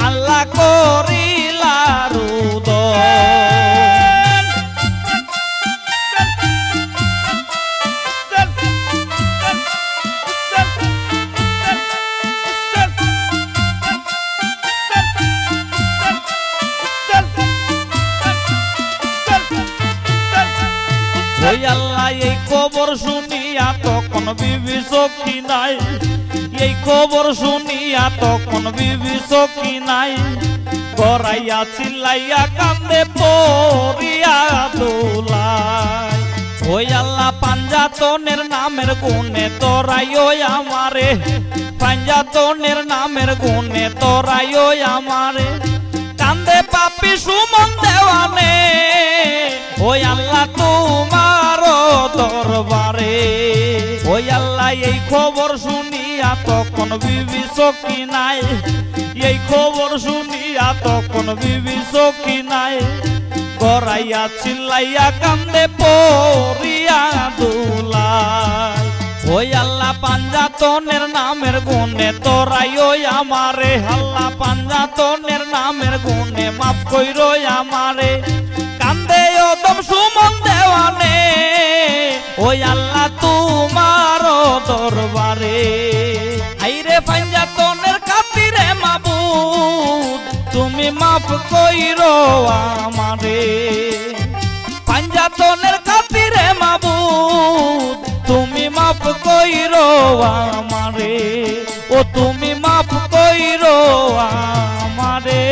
আল্লাহ করিলা রুদন। ওই আল্লাহ এই খবর শুনিয়া তখন বিবি সখী নাই, এই খবর শুনিয়া তখন বিবি সখী নাই। গড়াইয়া চিল্লাইয়া কান্দে পড়িয়া দোলায়। ওই আল্লাহ পাঞ্জাতনের নামের গুণে তোরাইও আমারে, পাঞ্জাতনের নামের গুণে তোরাইও আমারে। কান্দে পাপি সুমন দেওয়ানে, ওই আল্লাহ তোমার দরবারে। ওই আল্লাহ এই খবর শুনিয়া তখন বিবি সখী নাই, এই খবর শুনিয়া তখন বিবি সখী নাই। গড়াইয়া চিল্লাইয়া কান্দে পড়িয়া দুলাই। ওই আল্লাহ পাঞ্জাতনের নামের গুণে তোরাইও আমারে, আল্লাহ পাঞ্জাতনের নামের গুণে মাফ কইরো আমারে। কান্দে ওদম সুমন দেওয়ানে, ওই আল্লাহ তোমার দরবারে। আইরে পাঞ্জাতনের খাতিরে মাবুদ তুমি মাফ কইরো আমারে। পাঞ্জাতনের খাতিরে মাবুদ তুমি মাফ কইরো আমারে, ও তুমি মাফ কইরো আমারে।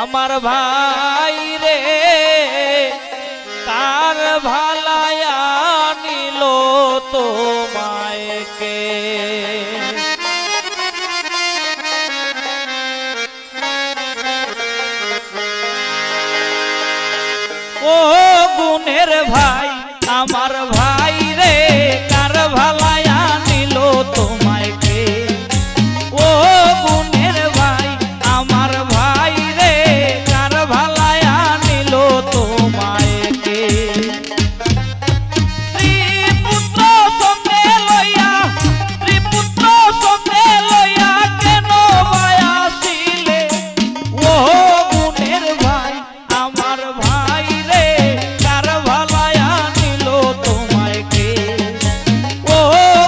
আমার ভাই রে কার ভালায়া নিল তোমায়কে, ও গুণের ভাই আমার ভাই রে কার ভালায়া নিল তোমায়কে। ও গুণের ভাই আমার ভাই রে কার ভালায়া নিল তোমায়কে। স্ত্রীপুত্র সঙ্গে লইয়া, স্ত্রীপুত্র সঙ্গে লইয়া কেন বায়াসিলে। ও গুণের ভাই আমার ভাই রে কার ভালায়া নিল তোমায়কে। ও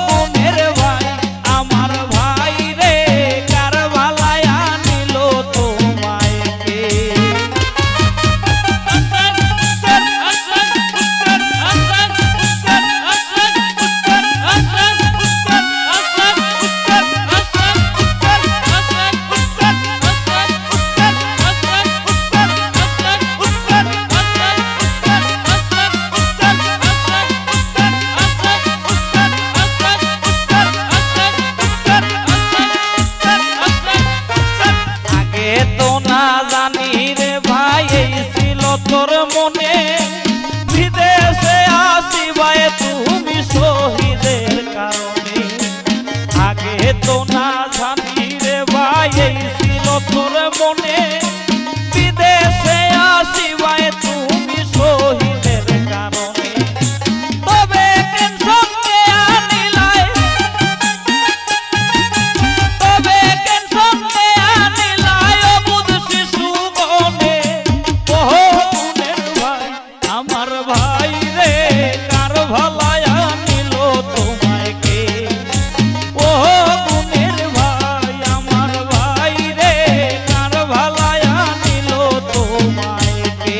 গুণের ভাই আমার ভাই রে কার ভালায়া নিল তোমায়কে। আগে তো না জানি রে ভাই এই ছিল তোর মনে, বিদেশে আসিবাই তুমি শহীদের কারণে। আগে তো না জানি রে ভাই এই ছিল তোর মনে, বিদেশে আসিবাই তুমি শহীদের কারণে। তবে কেন সঙ্গে আনিলাই, তবে কেন সঙ্গে আনিলাই অবুধ শিশু গনে। ও গুণের ভাই আমার ভাই রে কার ভালায়া নিল তোমায়কে। ও গুণের ভাই আমার ভাই রে কার ভালায়া নিল তোমায়কে।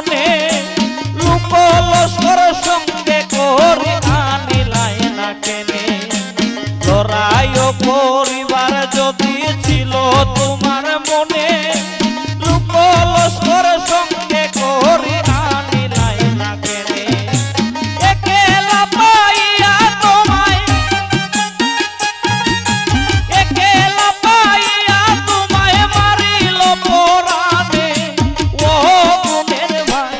মনে লোক লস্কর সঙ্গে করি আনিলাই না কেনে লড়াই ও পরিবার যদি ছিল তোমার মনে লোক লস্কর সঙ্গে করি আনিলাই না কেনে একলা পাইয়া তোমায় একলা পাইয়া তোমায় মারিল পরাণে ও গুণের ভাই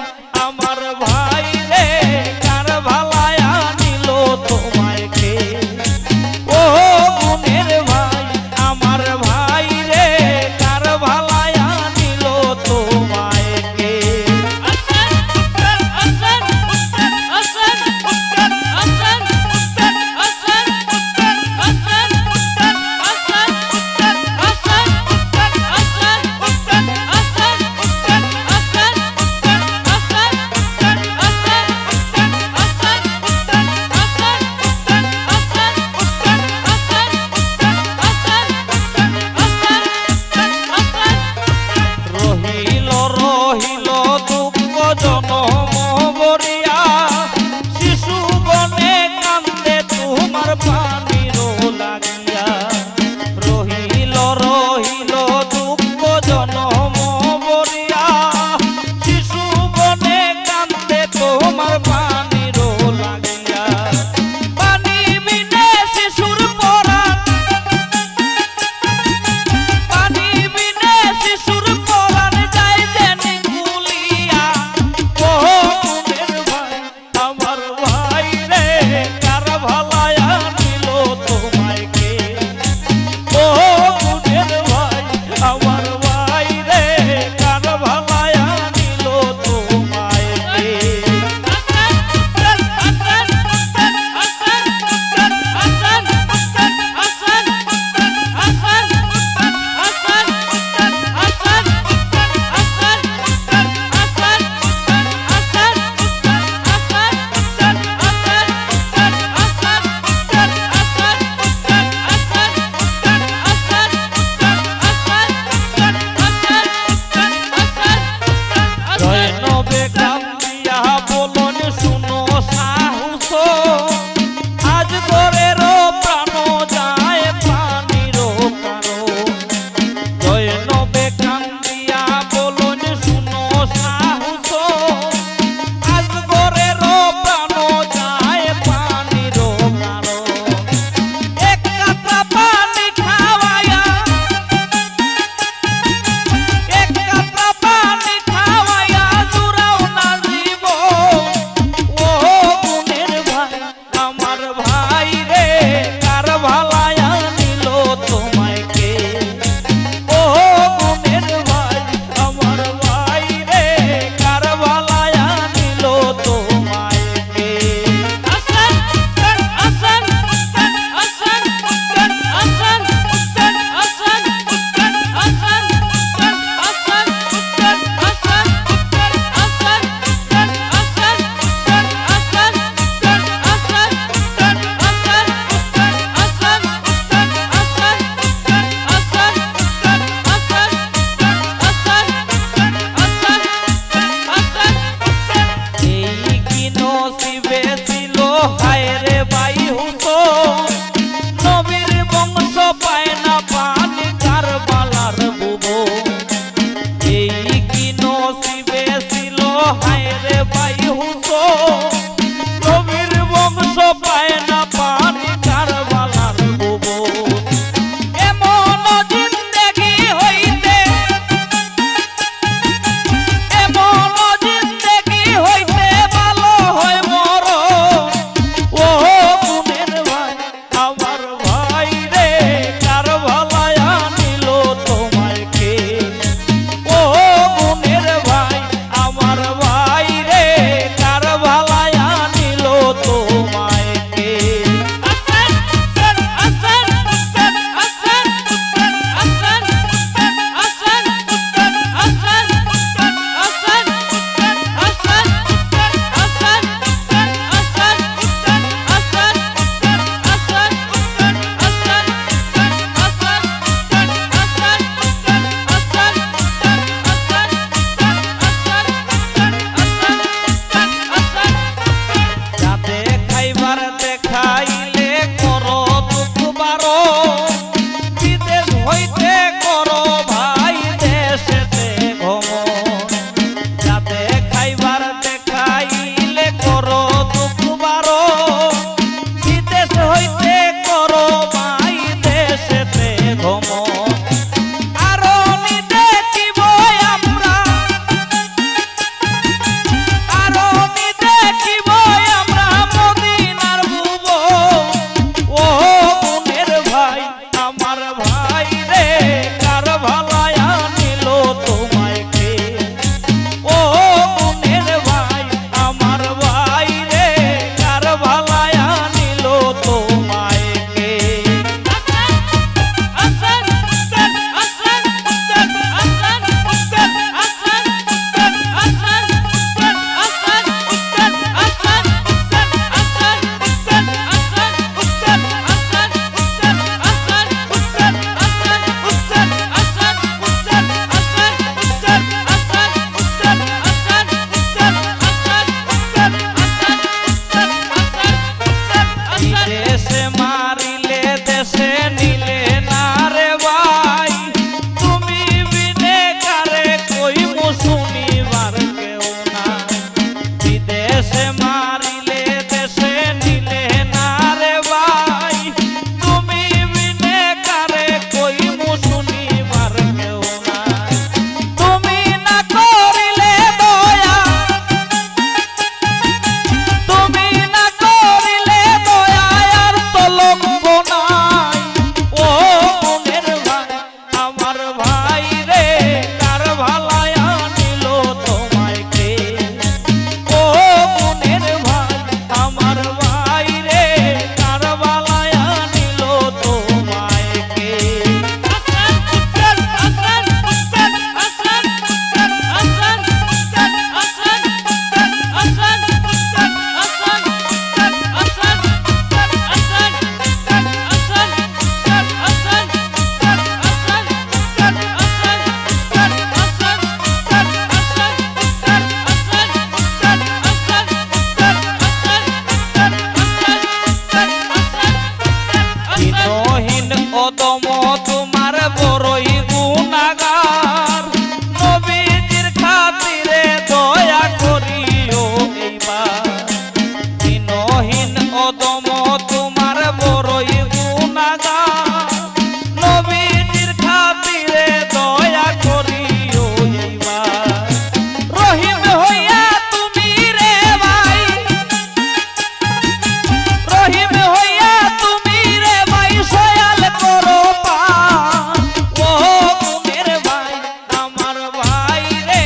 তোমার বড়ই গুনাহগার নবীজির খাতিরে দয়া করিও এইবার রহিম হইয়া তুমি রে ভাই রহিম হইয়া তুমি রে ভাই সয়াল করো পার ও গুণের ভাই আমার ভাই রে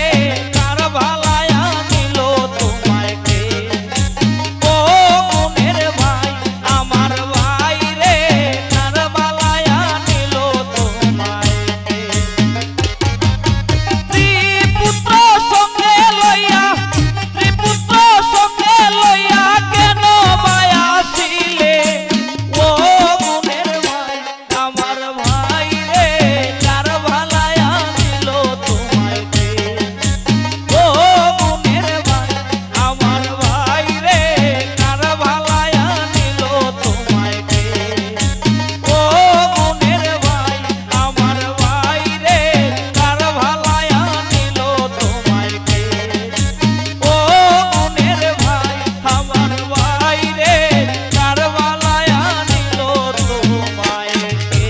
কার ভালায়া নিল তোমায় কে ও গুণের ভাই আমার ভাই রে কার ভালায়া নিল তোমায় কে ত্রিপুত্র সঙ্গে লইয়া কেন বায়াসিলে ও গুণের ভাই আমার ভাই রে কার ভালায়া নিল তোমায় কে ও গুণের ভাই আমার ভাই রে কার ভালায়া নিল তোমায় কে ও গুণের ভাই আমার ভাই রে কার ভালায়া নিল তোমায় কে ও গুণের ভাই আমার ভাই রে কার ভালায়া নিল তোমায় কে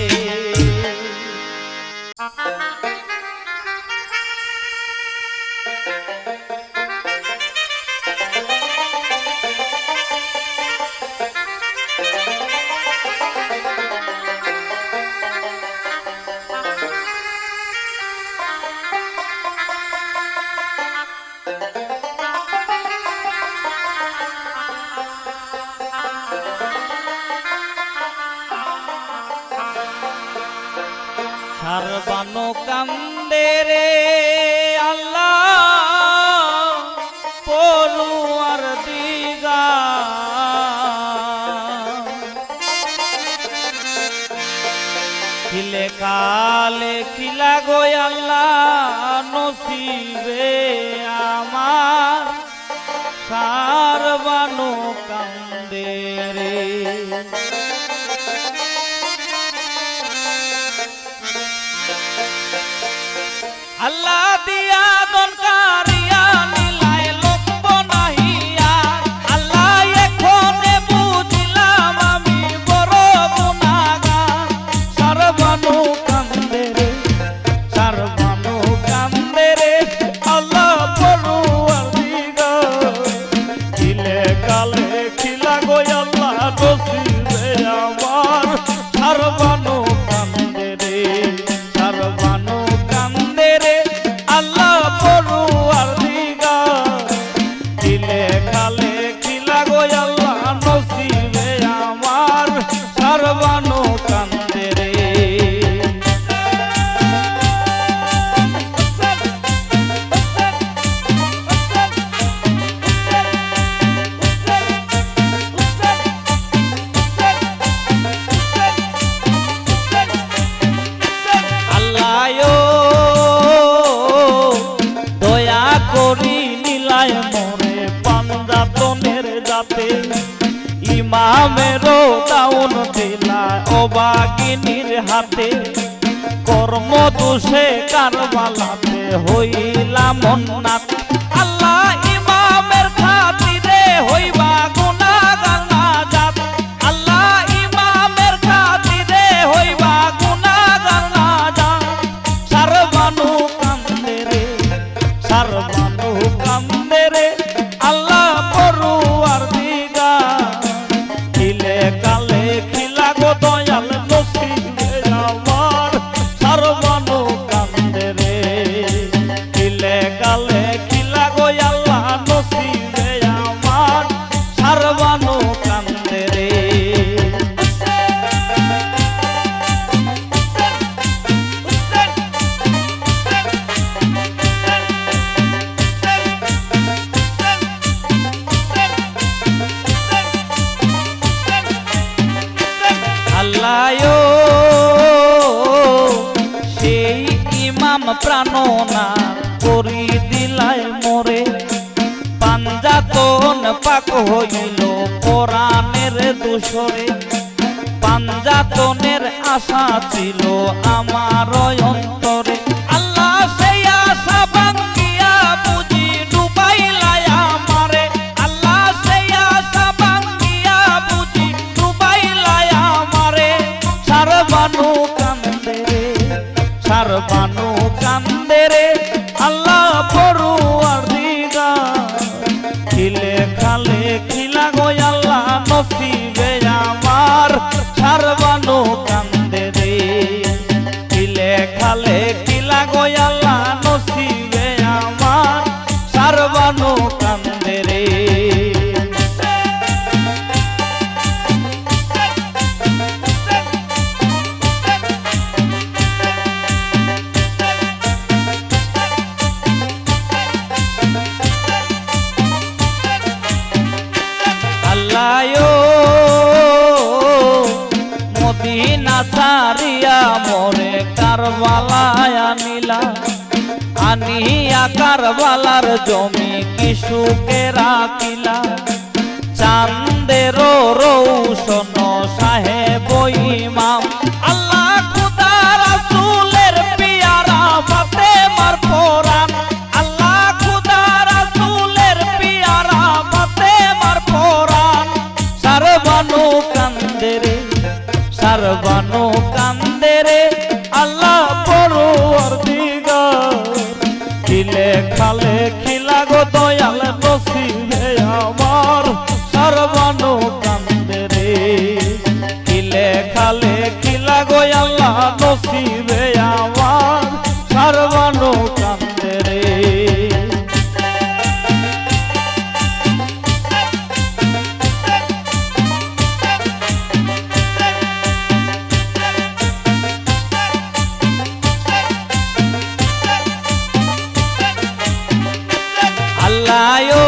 সারবানো কান্দে রে আল্লাহ পড়ুয়ার দিগা খিলে কালে খিলা গো আল্লাহ নসিবে আমার সারবানো কান্দে রে আল্লাহ দিয়া দনকারিয়া নিলায় লক্ষ্য নাহিয়া আল্লাহ এখনে বুঝিলাম আমি বড় গুনাহগার সারবানো কান্দে রে আল্লাহ পড়ুয়ার দিগা খিলে কালে খিলা গো আল্লাহ নসিবে আমার সারবানো কান্দে রে সারবানো কান্দে রে আল্লাহ পড়ুয়ার দিগা খিলে কালে খিলা গো আল্লাহ নসিবে আমার সারবানো কান্দে রে আল্লাহ দয়া করি নিলায় মরে পাঞ্জাতনের যাতে ইমামেরও দাউন দিলা অবাগিনীর হাতে কর্ম দোষে কারবালাতে হইলাম অন্নাথ আল্লাহ ইমামের খাতিরে হইবা গুনাহগার নাজাত আল্লাহ ইমামের খাতিরে হইবা গুনাহগার নাজাত সারবানো কান্দে রে আল্লাহ পড়ুয়ার দিগা খিলে কালে খিলা গো দয়াল নসিবে আমার সারবানো কান্দে রে খিলে কালে খিলা গো আল্লাহ নসিবে আমার সারবানো কান্দে রে আল্লাহ সেই ইমাম প্রাণনা করি দিলায় মরে পাঞ্জাতন পাক হইল কোরআনের দোষরে পাঞ্জাতনের আশা ছিল আমার অন্তরে আল্লাহ সেই আশা ভাঙ্গিয়া বুঝি ডুবাইলায় আমারে আল্লাহ সেই আশা ভাঙ্গিয়া বুঝি কারবালায় আনিলা, আনিয়া কারবালার জমি কিশুকে রাখিলা। চাঁদের রৌশন সাহেব ইমাম, আল্লাহ খুদা রাসূলের পিয়ারা ফাতেমার পরাণ, আল্লাহ খুদা রাসূলের পিয়ারা ফাতেমার পরাণ। সারবানু কান্দে রে, সারবানু কান্দে রে, আল্লাহ পরওয়ারদিগার। খিলে খালে খিলা গো দয়াল নসিবে আমার, সারবানু কান্দে রে। খিলে খালে খিলা গো আল্লাহ নসিবে আমার, সারবানু কান্দে রে। আল্লাহো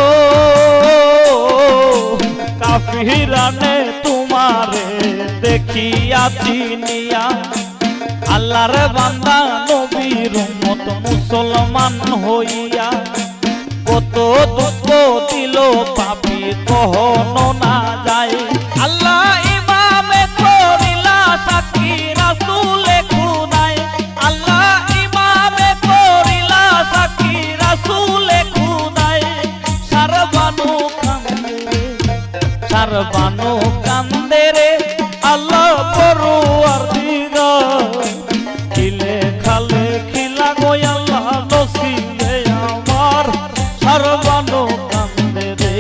কাফিরানে তোমারে দেখিয়া চিনিয়া, আল্লাহর বান্দা নবীর উম্মত মুসলমান হইয়া। কত দুঃখ দিল পাপী কহনো না যায়, আল্লাহ ইমামে করিলা সাক্ষী রাসূলে খুদায়, আল্লাহ ইমামে করিলা সাক্ষী রাসূলে খুদায়। সারবানু কান্দে রে, সারবানু কান্দে রে, আল্লাহ পরওয়ারদিগার। খিলে খালে খিলা গো আল্লাহ নসিবে আমার, সারবানু কান্দে রে।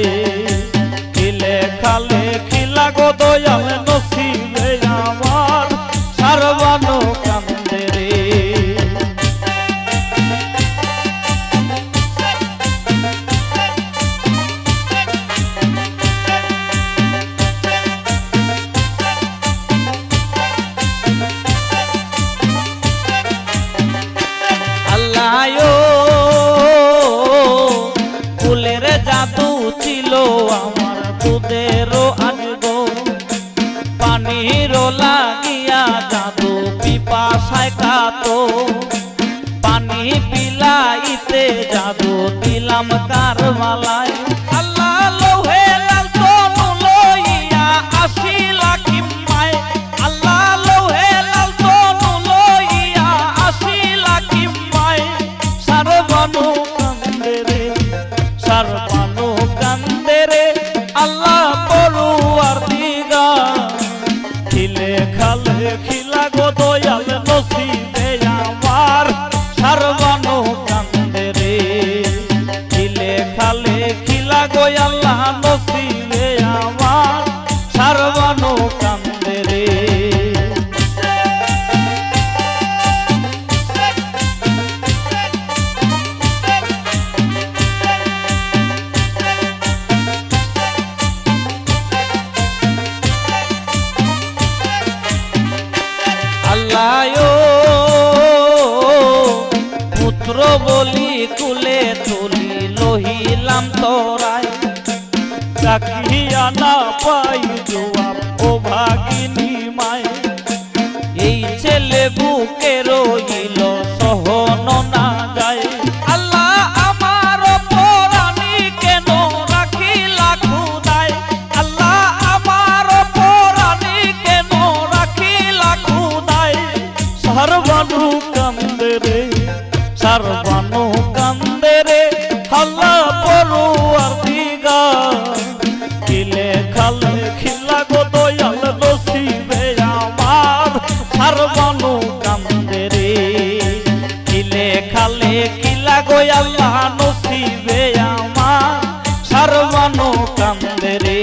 খিলে খালে খিলা গো দয়াল নসিবে আমার, সারবানু কান্দে রে। আল্লাহো ফুলের জাদু ছিল আমার দুধেরও আজগো, পানির লাগিয়া জাদু পিপাসায় কাতো। পানি বিলাইতে জাদু দিলাম কারবালায়, আল্লাহ লোহে লাল তনু লইয়া আসিলা কিম্মায়, আল্লাহ লোহে লাল তনু লইয়া আসিলা কিম্মায়। সারবানু কান্দে রে, সারবানু কান্দে রে, আল্লাহ পরওয়ারদিগার। খিলে খালে খিলা গো দয়াল নসিবে আমার, সারবানু কান্দে রে। খিলে খালে খিলা গো আল্লাহ নসিবে আমার, সারবানু কান্দে রে। আল্লাহো পুত্র বলি কুলে তুলি লহিলাম তোরায়, চাকিয়া না পাই জবাব ও ভাগিনী মায়। এই ছেলে বুকে রইল সহন না যায়, আল্লাহ আমার পরাণী কেন রাখিলা খুদায়, আল্লাহ আমার পরাণী কেন রাখিলা খুদায়। সারবানু কান্দে রে, সারবানু কান্দে রে, আল্লাহ পরওয়ারদিগার। খিলে খালে খিলা গো দয়াল নসিবে আমার, সারবানু কান্দে রে। খিলে খালে খিলা গো আল্লাহ নসিবে আমার, সারবানু কান্দে রে।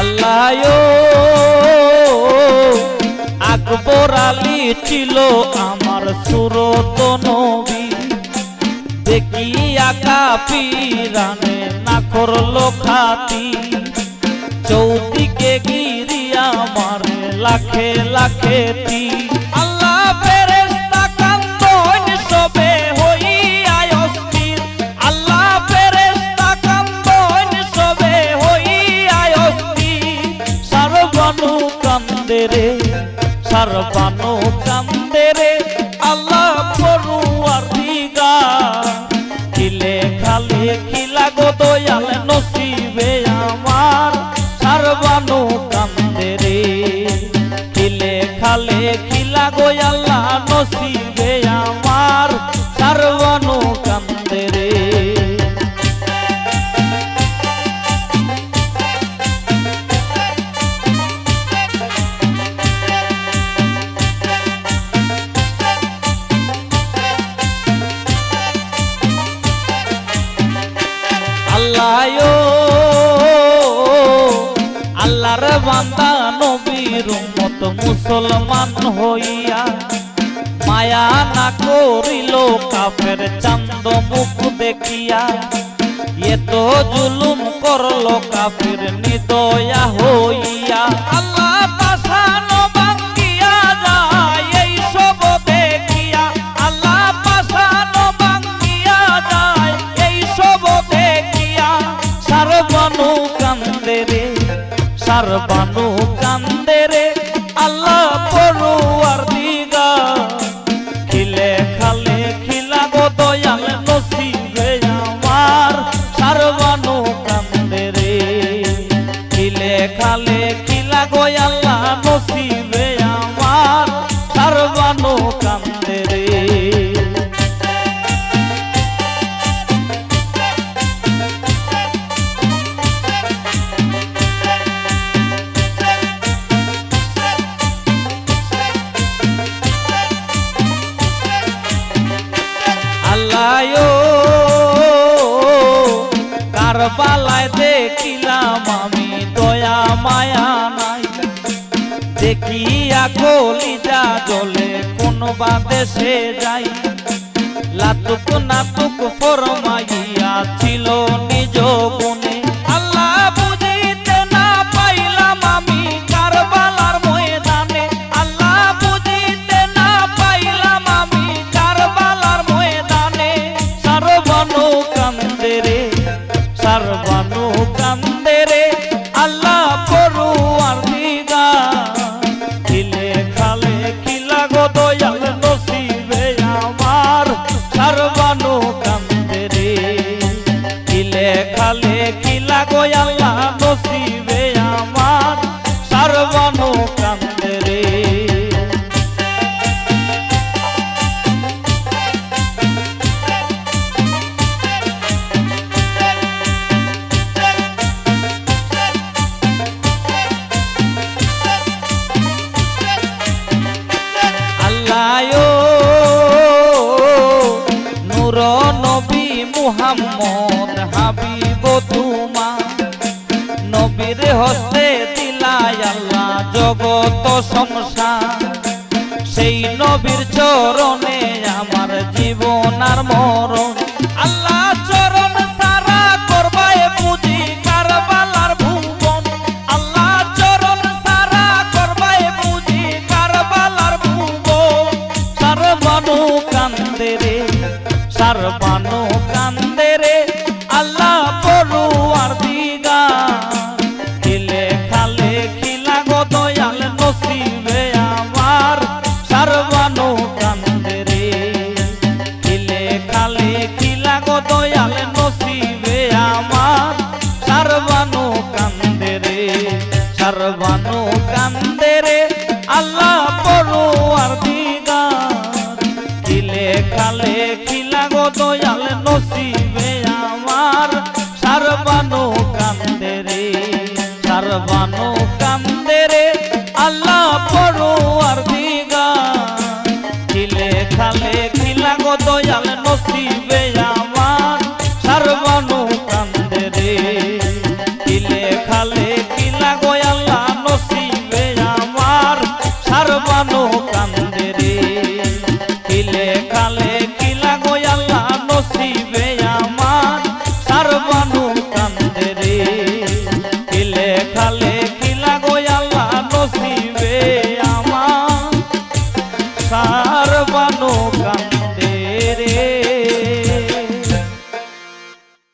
আল্লাহো আকবর আলী ছিল আমার সুরত নবী, দেখিয়া কাফিরানে না করলো খাতি। চৌদিকে গিরিয়া মারে লাখে লাখে তীর, আল্লাহ সারবানু কান্দে রে, সারবানু কান্দে রে, আল্লাহ পড়ুয়ার দিগা খিলে খালে খিলা গো দয়াল নসিবে আমার, সারবানু কান্দে রে, খিলে খালে খিলা গো আল্লাহ নসিবে আমার, সারবানু কান্দে রে। আল্লাহর বান্দা নবীর উম্মত মুসলমান হইয়া মায়া না করিল কাফের চান্দ মুখ দেখিয়া, এত জুলুম করলো কাফের নিদয়া হইয়া। আল্লাহ পাশানো ভাঙ্গিয়া যায় এই সব দেখিয়া, আল্লাহ পাশানো ভাঙ্গিয়া যায় এই সব দেখিয়া, সারবানু কান্দে রে, সারবানু কান্দে রে, আল্লাহ পড়ুয়ার দিগা খিলে খালে খিলা গো দয়াল নসিবে আমার, সারবানু কান্দে রে, খিলে খালে খিলা গো আল্লাহ নসিবে আমার, সারবানু কান্দে রে। কারবালায় দেখিলাম আমি দয়া মায়া নাই, দেখিয়া কলিজা জ্বলে কোন বা দেশে যাই, লাতুক নাতুক ফরমাইয়া ছিল নিজ গুণে, আল্লাহ বুঝিতে না পাইলাম আমি কারবালার ময়দানে, আল্লাহ বুঝিতে না পাইলাম আমি কারবালার ময়দানে, সারবানু কান্দে রে, সারবানু কান্দে রে, আল্লাহ পড়ুয়ার দিগা খিলে খালে খিলা গো দয়াল নসিবে আমার, সারবানু কান্দে রে, খিলে খালে খিলা গো আল্লাহ নসিবে আমার, সারবানু কান্দে রে। নূর নবী মুহাম্মদ হাবিব তুমা, নবীর হস্তে দিলাই আল্লাহ জগত সংসার, সেই নবীর চরণে আমার জীবন আর মরণ, আল্লাহ চরণ সারা করবায় পুঁজি কারবালার ভুবন, আল্লাহ চরণ সারা করবায় পুঁজি কারবালার ভুবন, সারবানু কান্দে রে, সারবানু কান্দে রে, আল্লাহ পড়ুয়ার দিগা খিলে খালে খিলা গো দয়াল নসিবে আমার, সারবানু কান্দে রে, খিলে খালে খিলা গো দয়াল নসিবে আমার, সারবানু কান্দে রে, সারবানু কান্দে রে, আল্লাহ পড়ুয়ার দিগা খিলে খালে খিলা গো দয়াল নসিবে আমার, সারবানু কান্দে রে, সারবানু